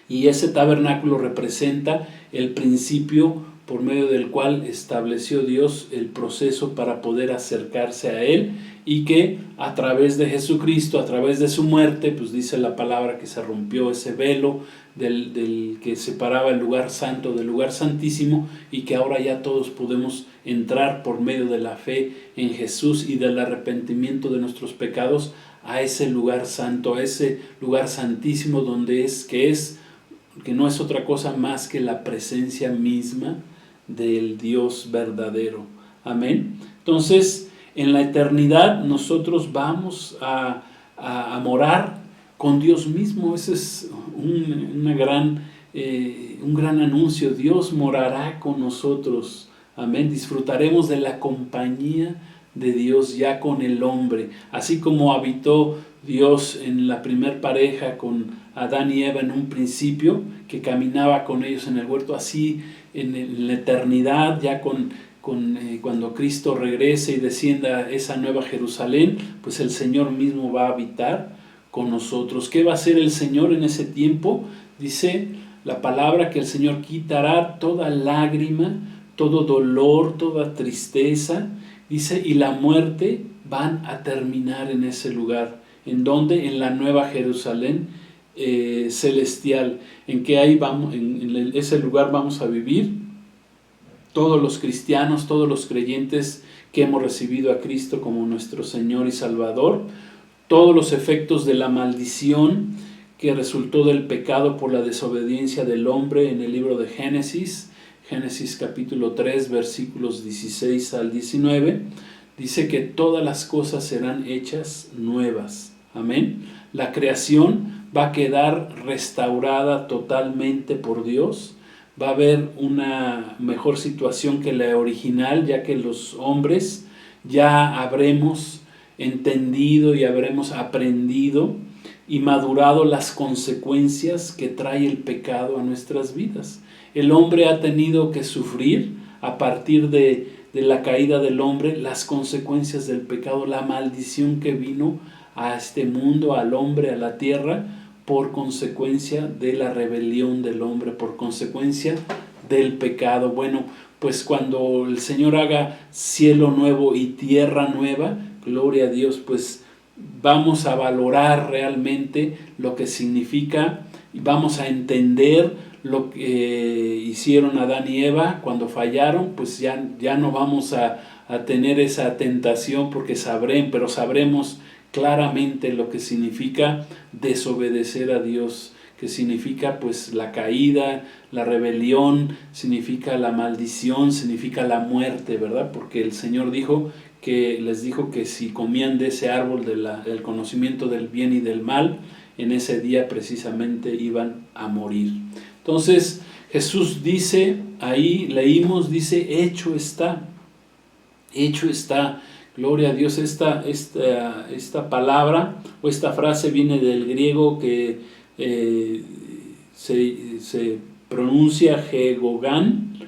Y ese tabernáculo representa el principio por medio del cual estableció Dios el proceso para poder acercarse a Él, y que a través de Jesucristo, a través de su muerte, pues dice la palabra que se rompió ese velo del que separaba el lugar santo del lugar santísimo, y que ahora ya todos podemos entrar por medio de la fe en Jesús y del arrepentimiento de nuestros pecados a ese lugar santo, a ese lugar santísimo, que no es otra cosa más que la presencia misma del Dios verdadero. Amén. Entonces, en la eternidad nosotros vamos a morar con Dios mismo. Ese es un gran anuncio. Dios morará con nosotros. Amén. Disfrutaremos de la compañía de Dios ya con el hombre. Así como habitó Dios en la primer pareja con Adán y Eva en un principio, que caminaba con ellos en el huerto, así en la eternidad, ya cuando Cristo regrese y descienda a esa nueva Jerusalén, pues el Señor mismo va a habitar con nosotros. ¿Qué va a hacer el Señor en ese tiempo? Dice la palabra que el Señor quitará toda lágrima, todo dolor, toda tristeza, dice, y la muerte van a terminar en ese lugar. ¿En dónde? En la Nueva Jerusalén celestial, en que ahí vamos, en ese lugar vamos a vivir todos los cristianos, todos los creyentes que hemos recibido a Cristo como nuestro Señor y Salvador. Todos los efectos de la maldición que resultó del pecado por la desobediencia del hombre en el libro de Génesis, Génesis capítulo 3, versículos 16 al 19, dice que todas las cosas serán hechas nuevas. Amén. La creación va a quedar restaurada totalmente por Dios. Va a haber una mejor situación que la original, ya que los hombres ya habremos entendido y habremos aprendido y madurado las consecuencias que trae el pecado a nuestras vidas. El hombre ha tenido que sufrir a partir de la caída del hombre las consecuencias del pecado, la maldición que vino a este mundo, al hombre, a la tierra, por consecuencia de la rebelión del hombre, por consecuencia del pecado. Bueno, pues cuando el Señor haga cielo nuevo y tierra nueva, gloria a Dios, pues vamos a valorar realmente lo que significa y vamos a entender lo que hicieron Adán y Eva cuando fallaron. Pues ya no vamos a tener esa tentación, porque sabremos claramente lo que significa desobedecer a Dios, que significa pues la caída, la rebelión, significa la maldición, significa la muerte, ¿verdad? Porque el Señor les dijo que si comían de ese árbol del conocimiento del bien y del mal, en ese día precisamente iban a morir. Entonces Jesús dice, ahí leímos, dice, hecho está, gloria a Dios. Esta palabra o esta frase viene del griego que se pronuncia Hegonán,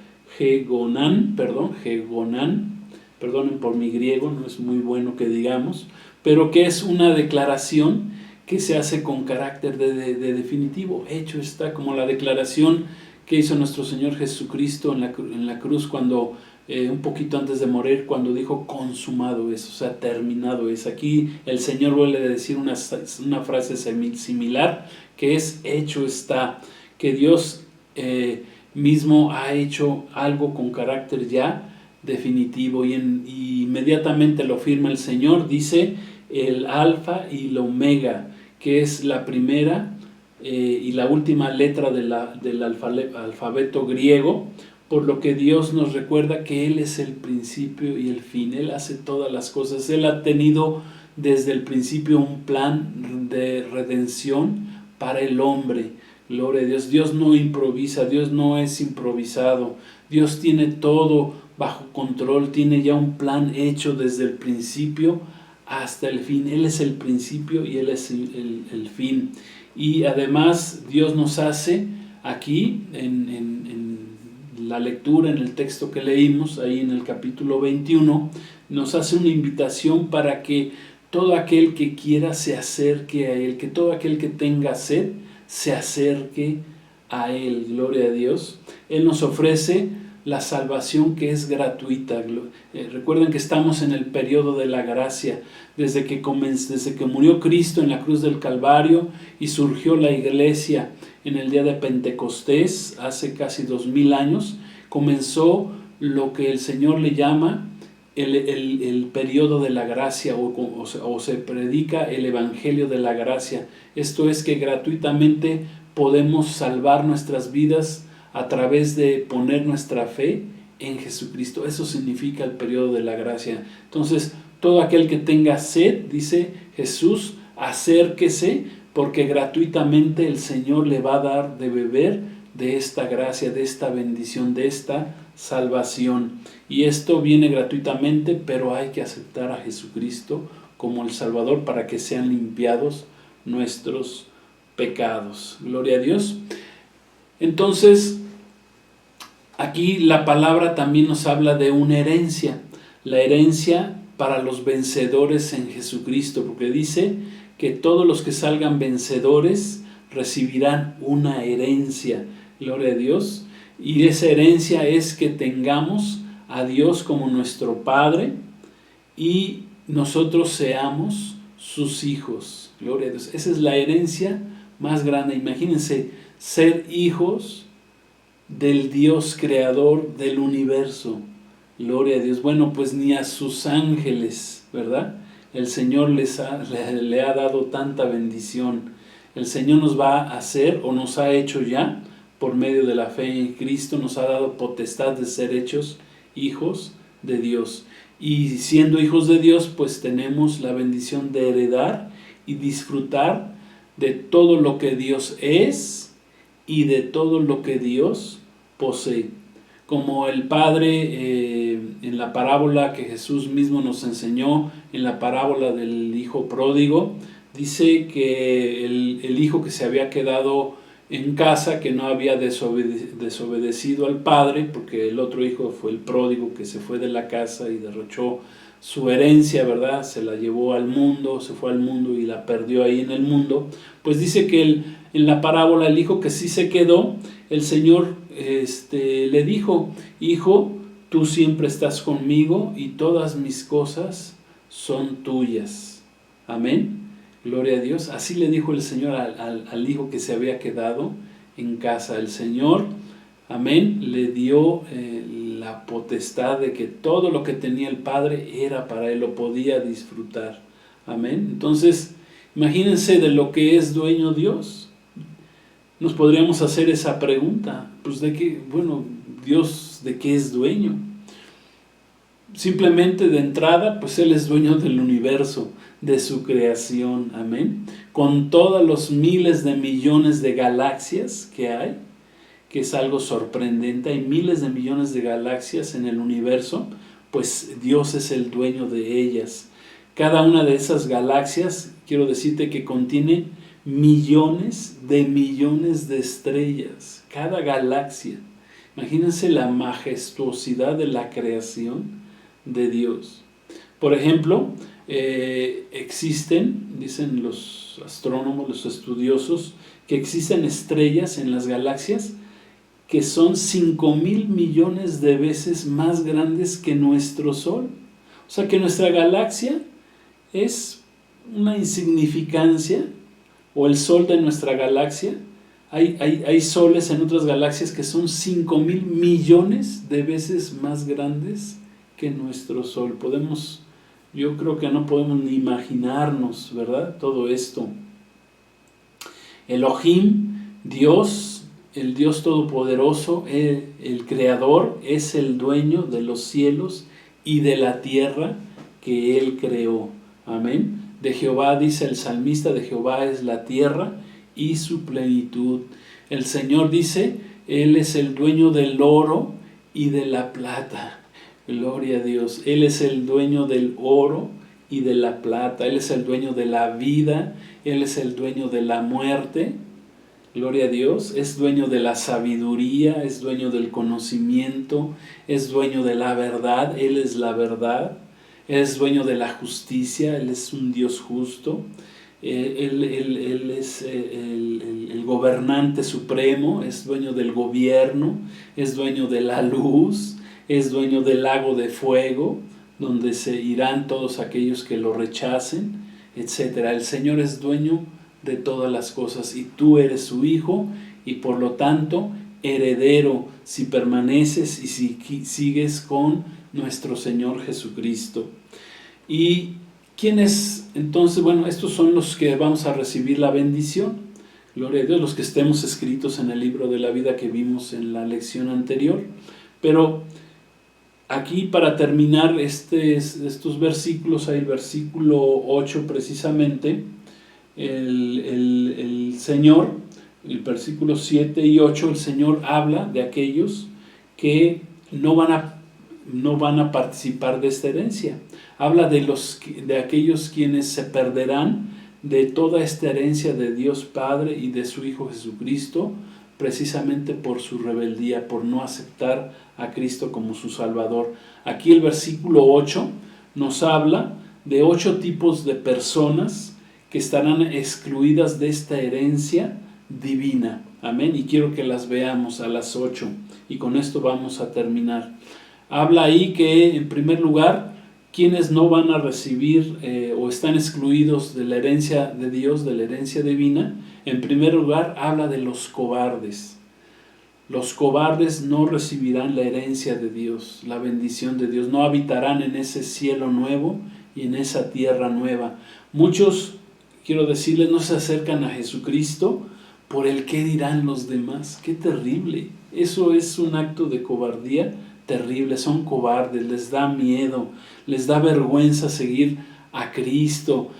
perdonen por mi griego, no es muy bueno que digamos, pero que es una declaración que se hace con carácter de definitivo. Hecho está, como la declaración que hizo nuestro Señor Jesucristo en la cruz cuando un poquito antes de morir, cuando dijo consumado es, o sea, terminado es. Aquí el Señor vuelve a decir una frase similar, que es hecho está, que Dios mismo ha hecho algo con carácter ya definitivo, y inmediatamente lo firma el Señor. Dice el alfa y el omega, que es la primera y la última letra del alfabeto griego, por lo que Dios nos recuerda que Él es el principio y el fin. Él hace todas las cosas. Él ha tenido desde el principio un plan de redención para el hombre. Gloria a Dios. Dios no improvisa, Dios no es improvisado. Dios tiene todo bajo control, tiene ya un plan hecho desde el principio hasta el fin. Él es el principio y Él es el fin. Y además Dios nos hace aquí en la lectura, en el texto que leímos, ahí en el capítulo 21, nos hace una invitación para que todo aquel que quiera se acerque a Él, que todo aquel que tenga sed se acerque a Él. Gloria a Dios. Él nos ofrece la salvación, que es gratuita. Recuerden que estamos en el periodo de la gracia, desde que murió Cristo en la cruz del Calvario y surgió la iglesia en el día de Pentecostés, hace casi 2000 años, comenzó lo que el Señor le llama el periodo de la gracia, o se predica el evangelio de la gracia. Esto es que gratuitamente podemos salvar nuestras vidas a través de poner nuestra fe en Jesucristo. Eso significa el periodo de la gracia. Entonces, todo aquel que tenga sed, dice Jesús, acérquese, porque gratuitamente el Señor le va a dar de beber de esta gracia, de esta bendición, de esta salvación. Y esto viene gratuitamente, pero hay que aceptar a Jesucristo como el Salvador para que sean limpiados nuestros pecados. Gloria a Dios. Entonces, aquí la palabra también nos habla de una herencia, la herencia para los vencedores en Jesucristo, porque dice que todos los que salgan vencedores recibirán una herencia. Gloria a Dios. Y esa herencia es que tengamos a Dios como nuestro Padre y nosotros seamos sus hijos. Gloria a Dios. Esa es la herencia más grande. Imagínense, ser hijos del Dios creador del universo. Gloria a Dios. Bueno, pues ni a sus ángeles, ¿verdad? El Señor le ha dado tanta bendición. El Señor nos va a hacer, o nos ha hecho ya, por medio de la fe en Cristo, nos ha dado potestad de ser hechos hijos de Dios. Y siendo hijos de Dios, pues tenemos la bendición de heredar y disfrutar de todo lo que Dios es y de todo lo que Dios posee. Como el Padre en la parábola que Jesús mismo nos enseñó, en la parábola del hijo pródigo, dice que el hijo que se había quedado en casa, que no había desobedecido al padre, porque el otro hijo fue el pródigo que se fue de la casa y derrochó su herencia, ¿verdad? Se la llevó al mundo, se fue al mundo y la perdió ahí en el mundo. Pues dice que en la parábola el hijo que sí se quedó, el Señor le dijo: hijo, tú siempre estás conmigo y todas mis cosas son tuyas. Amén. Gloria a Dios. Así le dijo el Señor al hijo que se había quedado en casa. El Señor, amén, le dio la potestad de que todo lo que tenía el Padre era para él, lo podía disfrutar. Amén. Entonces, imagínense de lo que es dueño Dios. Nos podríamos hacer esa pregunta. Pues de qué, bueno, Dios, ¿de qué es dueño? Simplemente de entrada, pues Él es dueño del universo, de su creación, amén. Con todos los miles de millones de galaxias que hay, que es algo sorprendente, hay miles de millones de galaxias en el universo, pues Dios es el dueño de ellas. Cada una de esas galaxias, quiero decirte que contiene millones de estrellas, cada galaxia. Imagínense la majestuosidad de la creación de Dios. Por ejemplo, dicen los astrónomos, los estudiosos, que existen estrellas en las galaxias que son 5,000 millones de veces más grandes que nuestro Sol. O sea que nuestra galaxia es una insignificancia, o el Sol de nuestra galaxia. Hay soles en otras galaxias que son 5,000 millones de veces más grandes que nuestro Sol. Yo creo que no podemos ni imaginarnos, ¿verdad? Todo esto. Elohim, Dios, el Dios Todopoderoso, el Creador, es el dueño de los cielos y de la tierra que Él creó. Amén. De Jehová, dice el salmista, de Jehová es la tierra y su plenitud. El Señor dice, Él es el dueño del oro y de la plata. Gloria a Dios. Él es el dueño del oro y de la plata. Él es el dueño de la vida. Él es el dueño de la muerte. Gloria a Dios. Es dueño de la sabiduría. Es dueño del conocimiento. Es dueño de la verdad. Él es la verdad. Él es dueño de la justicia. Él es un Dios justo. Él es el gobernante supremo. Es dueño del gobierno. Es dueño de la luz. Es dueño del lago de fuego, donde se irán todos aquellos que lo rechacen, etc. El Señor es dueño de todas las cosas y tú eres su hijo y por lo tanto heredero si permaneces y si sigues con nuestro Señor Jesucristo. ¿Y quién es? Entonces, bueno, estos son los que vamos a recibir la bendición. Gloria a Dios, los que estemos escritos en el libro de la vida que vimos en la lección anterior. Pero aquí, para terminar estos versículos, hay el versículo 8 precisamente, el Señor, el versículo 7 y 8, el Señor habla de aquellos que no van a participar de esta herencia. Habla de aquellos quienes se perderán de toda esta herencia de Dios Padre y de su Hijo Jesucristo, precisamente por su rebeldía, por no aceptar a Cristo como su Salvador. Aquí el versículo 8 nos habla de 8 tipos de personas que estarán excluidas de esta herencia divina. Amén. Y quiero que las veamos a las 8 y con esto vamos a terminar. Habla ahí que en primer lugar ¿Quiénes no van a recibir o están excluidos de la herencia de Dios, de la herencia divina? En primer lugar, habla de los cobardes. Los cobardes no recibirán la herencia de Dios, la bendición de Dios, no habitarán en ese cielo nuevo y en esa tierra nueva. Muchos, quiero decirles, no se acercan a Jesucristo por el qué dirán los demás. ¡Qué terrible! Eso es un acto de cobardía terrible. Son cobardes, les da miedo, les da vergüenza seguir a Cristo.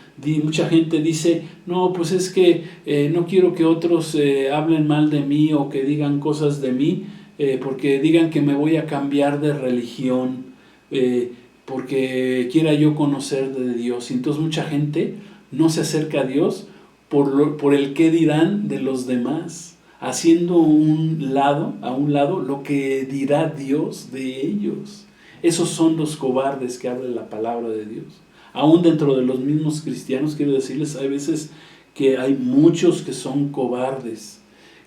Mucha gente dice, no, pues es que no quiero que otros hablen mal de mí o que digan cosas de mí, porque digan que me voy a cambiar de religión, porque quiera yo conocer de Dios. Y entonces mucha gente no se acerca a Dios por el qué dirán de los demás, haciendo a un lado lo que dirá Dios de ellos. Esos son los cobardes que habla la palabra de Dios. Aún dentro de los mismos cristianos, quiero decirles, hay veces que hay muchos que son cobardes,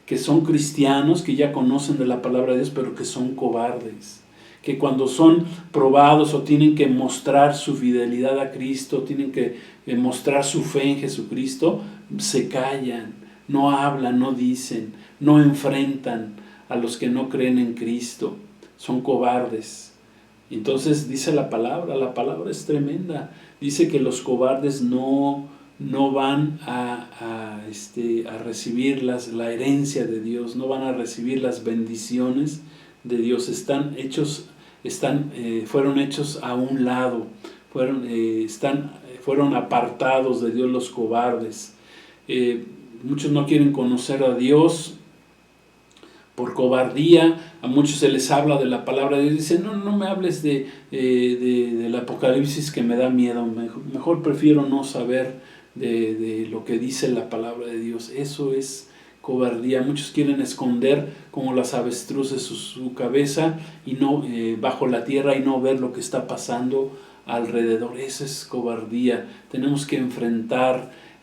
que son cristianos, que ya conocen de la palabra de Dios, pero que son cobardes, que cuando son probados o tienen que mostrar su fidelidad a Cristo, tienen que mostrar su fe en Jesucristo, se callan, no hablan, no dicen, no enfrentan a los que no creen en Cristo, son cobardes. Entonces dice la palabra es tremenda. Dice que los cobardes no van a recibir la herencia de Dios, no van a recibir las bendiciones de Dios. Fueron hechos a un lado, fueron apartados de Dios los cobardes. Muchos no quieren conocer a Dios por cobardía. A muchos se les habla de la palabra de Dios y dicen, no me hables del Apocalipsis, que me da miedo, mejor prefiero no saber de lo que dice la palabra de Dios. Eso es cobardía. Muchos quieren esconder como las avestruces su cabeza y no bajo la tierra y no ver lo que está pasando alrededor. Esa es cobardía. Tenemos que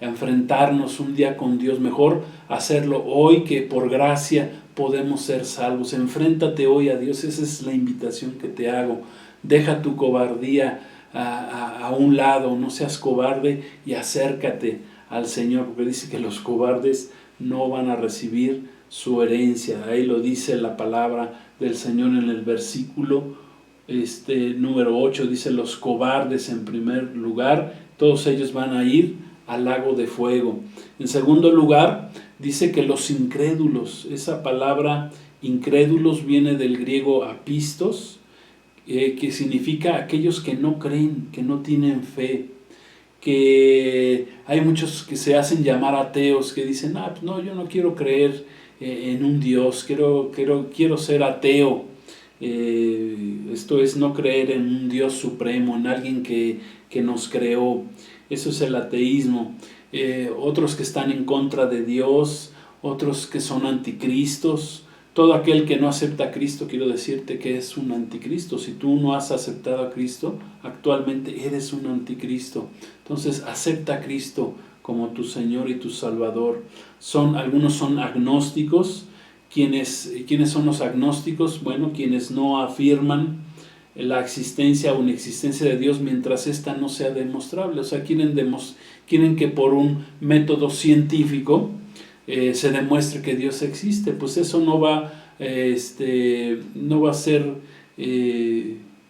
enfrentarnos un día con Dios. Mejor hacerlo hoy, que por gracia podemos ser salvos. Enfréntate hoy a Dios. Esa es la invitación que te hago. Deja tu cobardía a un lado, no seas cobarde y acércate al Señor, porque dice que los cobardes no van a recibir su herencia. Ahí lo dice la palabra del Señor en el versículo número 8, dice: los cobardes en primer lugar, todos ellos van a ir al lago de fuego. En segundo lugar, dice que los incrédulos, esa palabra incrédulos viene del griego apistos, que significa aquellos que no creen, que no tienen fe, que hay muchos que se hacen llamar ateos, que dicen, pues no, yo no quiero creer en un Dios, quiero ser ateo. Esto es no creer en un Dios supremo, en alguien que nos creó. Eso es el ateísmo. Otros que están en contra de Dios, otros que son anticristos. Todo aquel que no acepta a Cristo, quiero decirte que es un anticristo. Si tú no has aceptado a Cristo, actualmente eres un anticristo. Entonces acepta a Cristo como tu Señor y tu Salvador. Algunos son agnósticos. ¿Quiénes son los agnósticos? Bueno, quienes no afirman la existencia o inexistencia de Dios mientras ésta no sea demostrable. O sea, quieren que por un método científico se demuestre que Dios existe. Pues eso no va a ser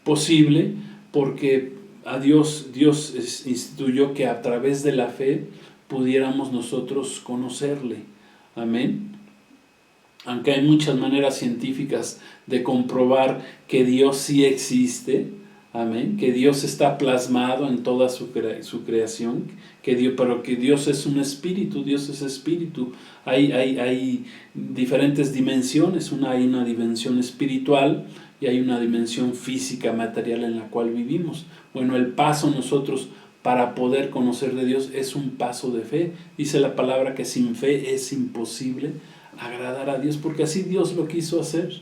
posible, porque a Dios instituyó que a través de la fe pudiéramos nosotros conocerle. Amén. Aunque hay muchas maneras científicas de comprobar que Dios sí existe, amén, que Dios está plasmado en toda su creación, pero que Dios es un espíritu, Dios es espíritu. Hay diferentes dimensiones, hay una dimensión espiritual y hay una dimensión física, material en la cual vivimos. Bueno, el paso nosotros para poder conocer de Dios es un paso de fe. Dice la palabra que sin fe es imposible agradar a Dios, porque así Dios lo quiso hacer.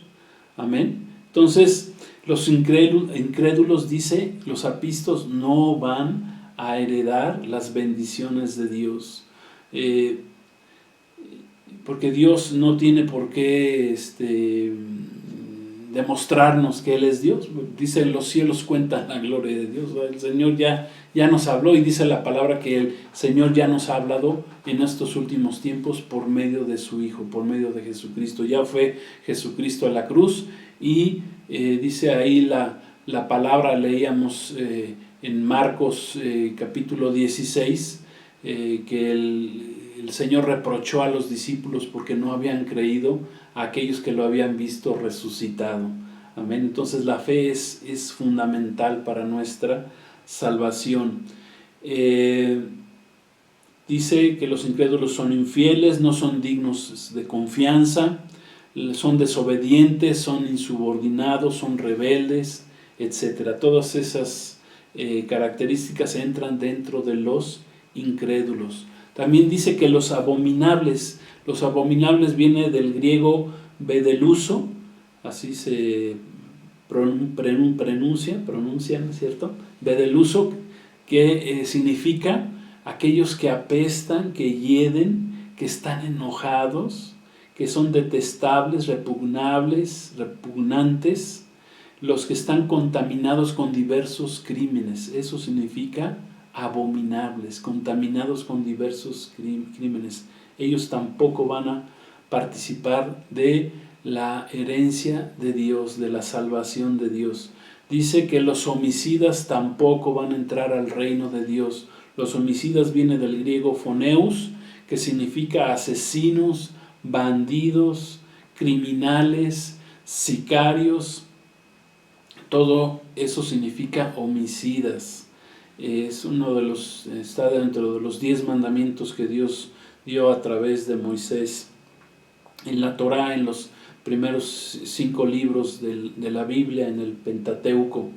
Amén. Entonces, los incrédulos, dice, los apistos no van a heredar las bendiciones de Dios. Porque Dios no tiene por qué demostrarnos que Él es Dios. Dice, los cielos cuentan la gloria de Dios. El Señor ya nos habló, y dice la palabra que el Señor ya nos ha hablado en estos últimos tiempos por medio de su Hijo, por medio de Jesucristo. Ya fue Jesucristo a la cruz, y dice ahí la palabra, leíamos en Marcos capítulo 16, que el Señor reprochó a los discípulos porque no habían creído a aquellos que lo habían visto resucitado. Amén. Entonces la fe es fundamental para nuestra salvación. Dice que los incrédulos son infieles, no son dignos de confianza, son desobedientes, son insubordinados, son rebeldes, etc. Todas esas características entran dentro de los incrédulos. También dice que los abominables viene del griego bedeluso, así se pronuncia, ¿no es cierto? Bedeluso, que significa aquellos que apestan, que hieden, que están enojados, que son detestables, repugnantes, los que están contaminados con diversos crímenes. Eso significa abominables, contaminados con diversos crímenes. Ellos tampoco van a participar de la herencia de Dios, de la salvación de Dios. Dice que los homicidas tampoco van a entrar al reino de Dios. Los homicidas viene del griego phoneus, que significa asesinos, bandidos, criminales, sicarios. Todo eso significa homicidas. Es está dentro de los 10 mandamientos que Dios dio a través de Moisés en la Torá, en los primeros 5 libros de la Biblia, en el Pentateuco.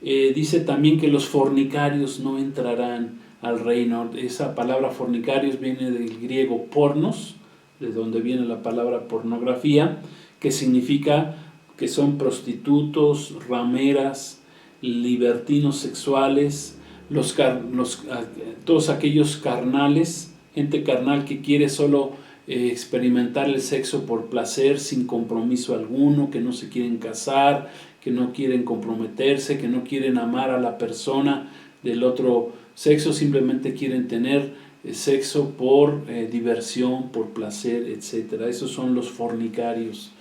Dice también que los fornicarios no entrarán al reino. Esa palabra fornicarios viene del griego pornos, de donde viene la palabra pornografía, que significa que son prostitutos, rameras, libertinos sexuales, todos aquellos carnales, gente carnal que quiere solo experimentar el sexo por placer, sin compromiso alguno, que no se quieren casar, que no quieren comprometerse, que no quieren amar a la persona del otro sexo, simplemente quieren tener sexo por diversión, por placer, etc. Esos son los fornicarios,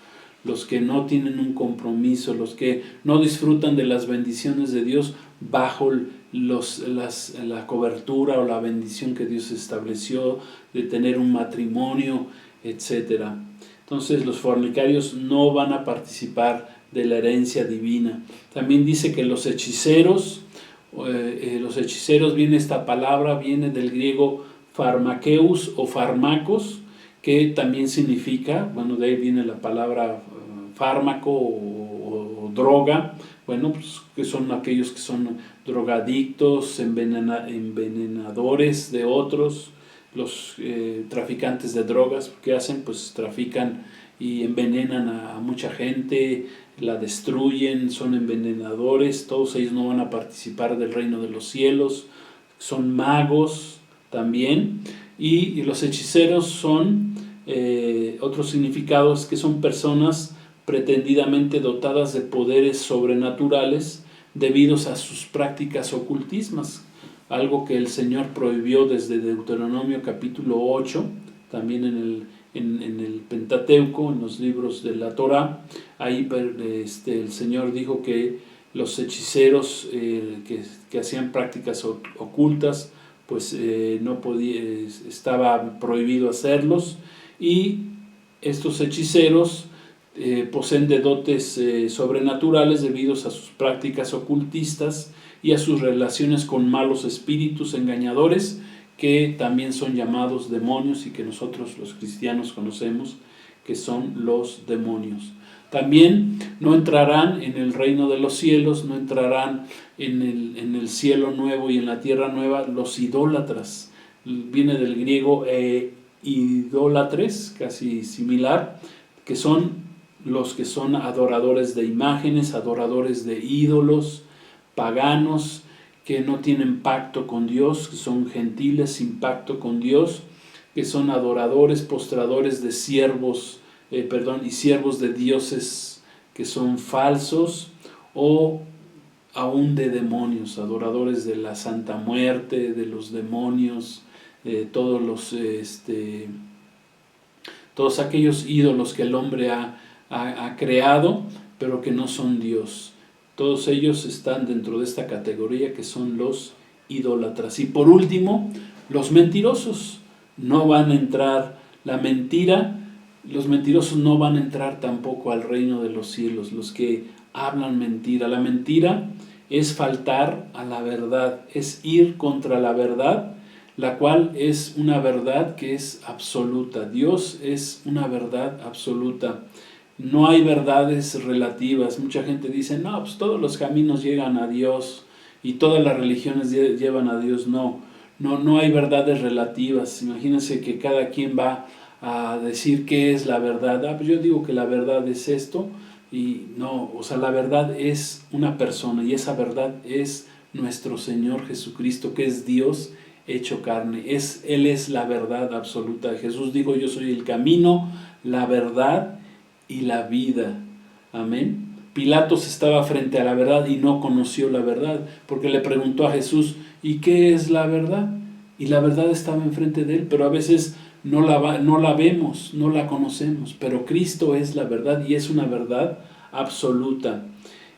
los que no tienen un compromiso, los que no disfrutan de las bendiciones de Dios bajo la cobertura o la bendición que Dios estableció de tener un matrimonio, etc. Entonces los fornicarios no van a participar de la herencia divina. También dice que los hechiceros viene esta palabra, viene del griego pharmakeus o fármacos, que también significa, de ahí viene la palabra fármaco o droga, pues que son aquellos que son drogadictos, envenenadores de otros, los traficantes de drogas. ¿Qué hacen? Pues trafican y envenenan a mucha gente, la destruyen, son envenenadores. Todos ellos no van a participar del reino de los cielos. Son magos también. Y los hechiceros son otros significados, que son personas pretendidamente dotadas de poderes sobrenaturales debidos a sus prácticas ocultismas, algo que el Señor prohibió desde Deuteronomio capítulo 8, también en el Pentateuco, en los libros de la Torá. Ahí el Señor dijo que los hechiceros que hacían prácticas ocultas, pues estaba prohibido hacerlos, y estos hechiceros poseen de dotes sobrenaturales debido a sus prácticas ocultistas y a sus relaciones con malos espíritus engañadores, que también son llamados demonios y que nosotros los cristianos conocemos que son los demonios. También no entrarán en el reino de los cielos, no entrarán en el cielo nuevo y en la tierra nueva los idólatras. Viene del griego idólatres, casi similar, que son los que son adoradores de imágenes, adoradores de ídolos, paganos, que no tienen pacto con Dios, que son gentiles sin pacto con Dios, que son adoradores, postradores de siervos de dioses que son falsos, o aún de demonios, adoradores de la Santa Muerte, de los demonios, todos aquellos ídolos que el hombre ha creado, pero que no son Dios. Todos ellos están dentro de esta categoría, que son los idólatras. Y por último, los mentirosos. No van a entrar la mentira, los mentirosos no van a entrar tampoco al reino de los cielos, los que hablan mentira. La mentira es faltar a la verdad, es ir contra la verdad, la cual es una verdad que es absoluta. Dios es una verdad absoluta. No hay verdades relativas. Mucha gente dice, no, pues todos los caminos llegan a Dios y todas las religiones llevan a Dios. No hay verdades relativas. Imagínense que cada quien va a decir qué es la verdad. Pues yo digo que la verdad es esto, y no, o sea, la verdad es una persona, y esa verdad es nuestro Señor Jesucristo, que es Dios hecho carne. Él es la verdad absoluta. Jesús dijo, yo soy el camino, la verdad y la vida. Amén. Pilatos estaba frente a la verdad y no conoció la verdad, porque le preguntó a Jesús, ¿y qué es la verdad? Y la verdad estaba enfrente de él, pero a veces no la vemos, no la conocemos, pero Cristo es la verdad, y es una verdad absoluta.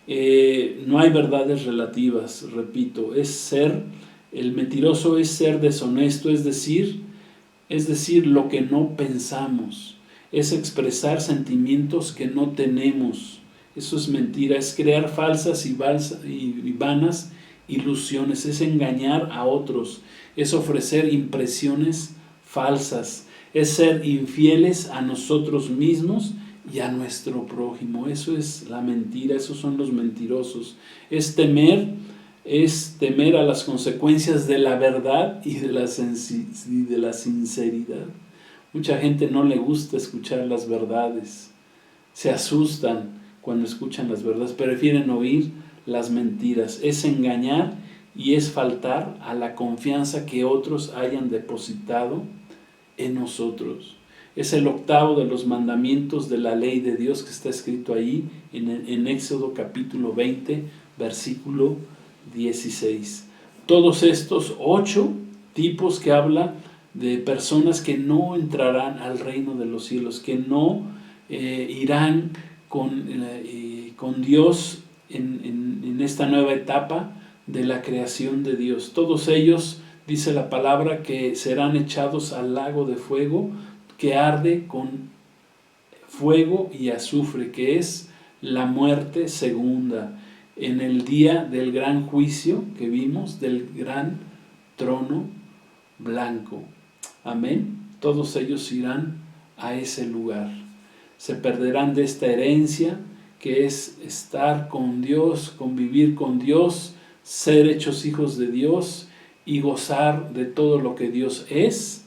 No hay verdades relativas, repito. El mentiroso es ser deshonesto, es decir lo que no pensamos, es expresar sentimientos que no tenemos. Eso es mentira, es crear falsas y vanas ilusiones, es engañar a otros, es ofrecer impresiones falsas, es ser infieles a nosotros mismos y a nuestro prójimo. Eso es la mentira, esos son los mentirosos. Es temer a las consecuencias de la verdad y de la sinceridad. Mucha gente no le gusta escuchar las verdades, se asustan cuando escuchan las verdades, prefieren oír las mentiras. Es engañar y es faltar a la confianza que otros hayan depositado en nosotros. Es el octavo de los mandamientos de la ley de Dios, que está escrito ahí en Éxodo capítulo 20, versículo 16. Todos estos 8 tipos que habla de personas que no entrarán al reino de los cielos, que no irán con Dios en esta nueva etapa de la creación de Dios. Todos ellos, dice la palabra, que serán echados al lago de fuego, que arde con fuego y azufre, que es la muerte segunda, en el día del gran juicio que vimos, del gran trono blanco. Amén. Todos ellos irán a ese lugar. Se perderán de esta herencia, que es estar con Dios, convivir con Dios, ser hechos hijos de Dios y gozar de todo lo que Dios es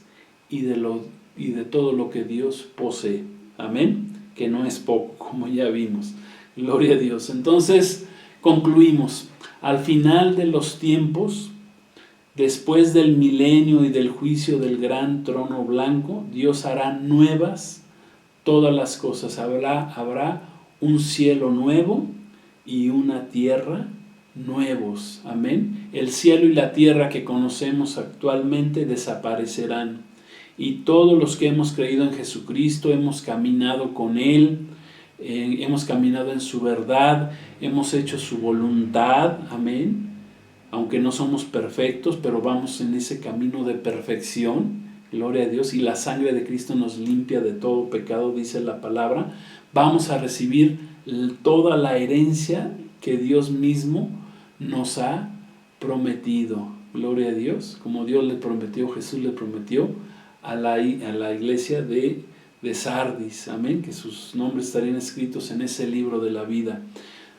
y de todo lo que Dios posee. Amén. Que no es poco, como ya vimos. Gloria a Dios. Entonces, concluimos. Al final de los tiempos, después del milenio y del juicio del gran trono blanco, Dios hará nuevas todas las cosas. Habrá un cielo nuevo y una tierra nuevos. Amén. El cielo y la tierra que conocemos actualmente desaparecerán. Y todos los que hemos creído en Jesucristo, hemos caminado con Él, hemos caminado en su verdad, hemos hecho su voluntad. Amén. Aunque no somos perfectos, pero vamos en ese camino de perfección. Gloria a Dios. Y la sangre de Cristo nos limpia de todo pecado, dice la palabra. Vamos a recibir toda la herencia que Dios mismo nos ha prometido. Gloria a Dios. Como Dios le prometió, Jesús le prometió a la iglesia de Sardis. Amén. Que sus nombres estarían escritos en ese libro de la vida.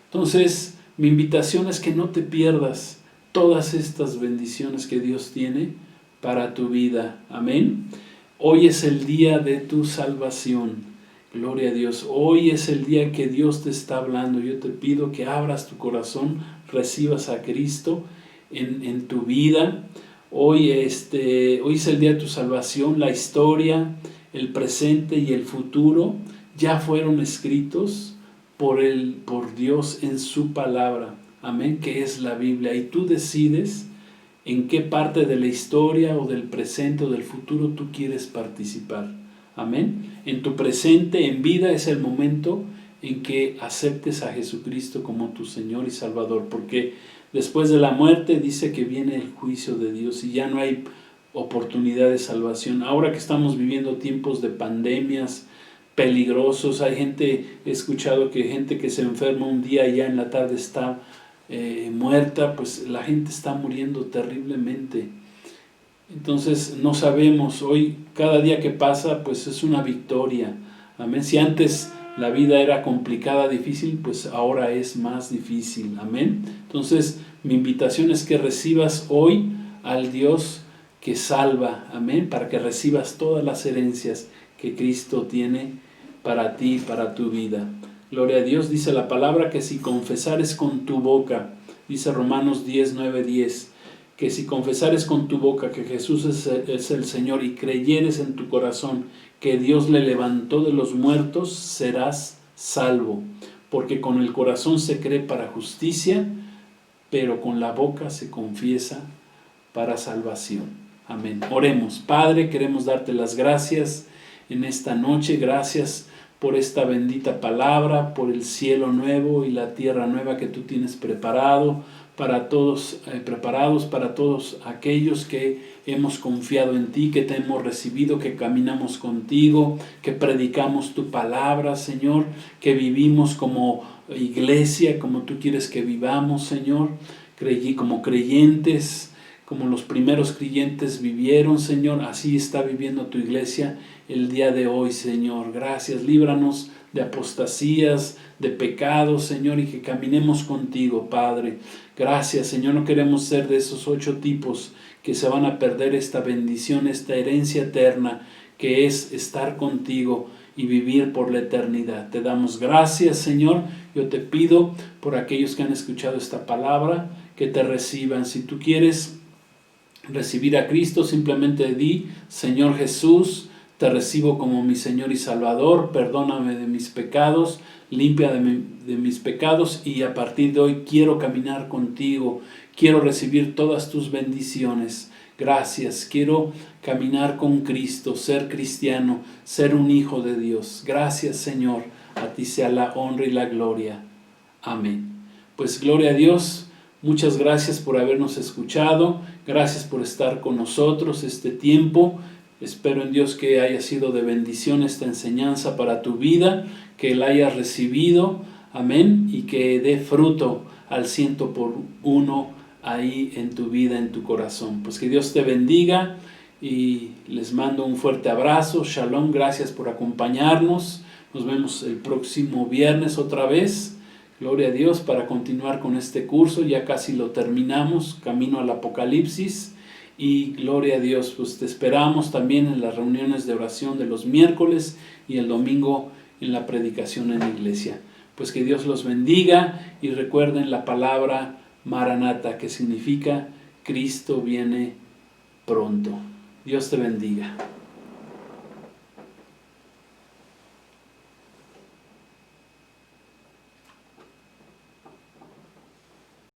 Entonces, mi invitación es que no te pierdas todas estas bendiciones que Dios tiene para tu vida. Amén. Hoy es el día de tu salvación. Gloria a Dios. Hoy es el día que Dios te está hablando. Yo te pido que abras tu corazón, recibas a Cristo en tu vida. Hoy es el día de tu salvación. La historia, el presente y el futuro ya fueron escritos por Dios en su palabra, amén, que es la Biblia, y tú decides en qué parte de la historia o del presente o del futuro tú quieres participar, amén. En tu presente, en vida, es el momento en que aceptes a Jesucristo como tu Señor y Salvador, porque después de la muerte dice que viene el juicio de Dios y ya no hay oportunidad de salvación. Ahora que estamos viviendo tiempos de pandemias peligrosos, hay gente, he escuchado que gente que se enferma un día y ya en la tarde está muerta, pues la gente está muriendo terriblemente. Entonces no sabemos, hoy cada día que pasa pues es una victoria, amén. Si antes la vida era complicada, difícil, pues ahora es más difícil, amén. Entonces mi invitación es que recibas hoy al Dios que salva, amén, para que recibas todas las herencias que Cristo tiene para ti, para tu vida. Gloria a Dios. Dice la palabra que si confesares con tu boca, dice Romanos 10, 9, 10, que si confesares con tu boca que Jesús es el Señor y creyeres en tu corazón que Dios le levantó de los muertos, serás salvo. Porque con el corazón se cree para justicia, pero con la boca se confiesa para salvación. Amén. Oremos. Padre, queremos darte las gracias en esta noche. Gracias por esta bendita palabra, por el cielo nuevo y la tierra nueva que tú tienes preparado para todos, preparados para todos aquellos que hemos confiado en ti, que te hemos recibido, que caminamos contigo, que predicamos tu palabra, Señor, que vivimos como iglesia, como tú quieres que vivamos, Señor, como creyentes, como los primeros creyentes vivieron, Señor, así está viviendo tu iglesia el día de hoy, Señor. Gracias, líbranos de apostasías, de pecados, Señor, y que caminemos contigo, Padre. Gracias, Señor, no queremos ser de esos 8 tipos que se van a perder esta bendición, esta herencia eterna, que es estar contigo y vivir por la eternidad. Te damos gracias, Señor. Yo te pido por aquellos que han escuchado esta palabra, que te reciban. Si tú quieres recibir a Cristo, simplemente di: Señor Jesús, te recibo como mi Señor y Salvador, perdóname de mis pecados, limpia de mis pecados, y a partir de hoy quiero caminar contigo, quiero recibir todas tus bendiciones. Gracias, quiero caminar con Cristo, ser cristiano, ser un hijo de Dios. Gracias, Señor, a ti sea la honra y la gloria. Amén. Pues gloria a Dios. Muchas gracias por habernos escuchado, gracias por estar con nosotros este tiempo. Espero en Dios que haya sido de bendición esta enseñanza para tu vida, que la hayas recibido, amén, y que dé fruto al 100% ahí en tu vida, en tu corazón. Pues que Dios te bendiga y les mando un fuerte abrazo. Shalom, gracias por acompañarnos. Nos vemos el próximo viernes otra vez. Gloria a Dios, para continuar con este curso. Ya casi lo terminamos, camino al Apocalipsis. Y gloria a Dios, pues te esperamos también en las reuniones de oración de los miércoles y el domingo en la predicación en la iglesia. Pues que Dios los bendiga y recuerden la palabra Maranata, que significa Cristo viene pronto. Dios te bendiga.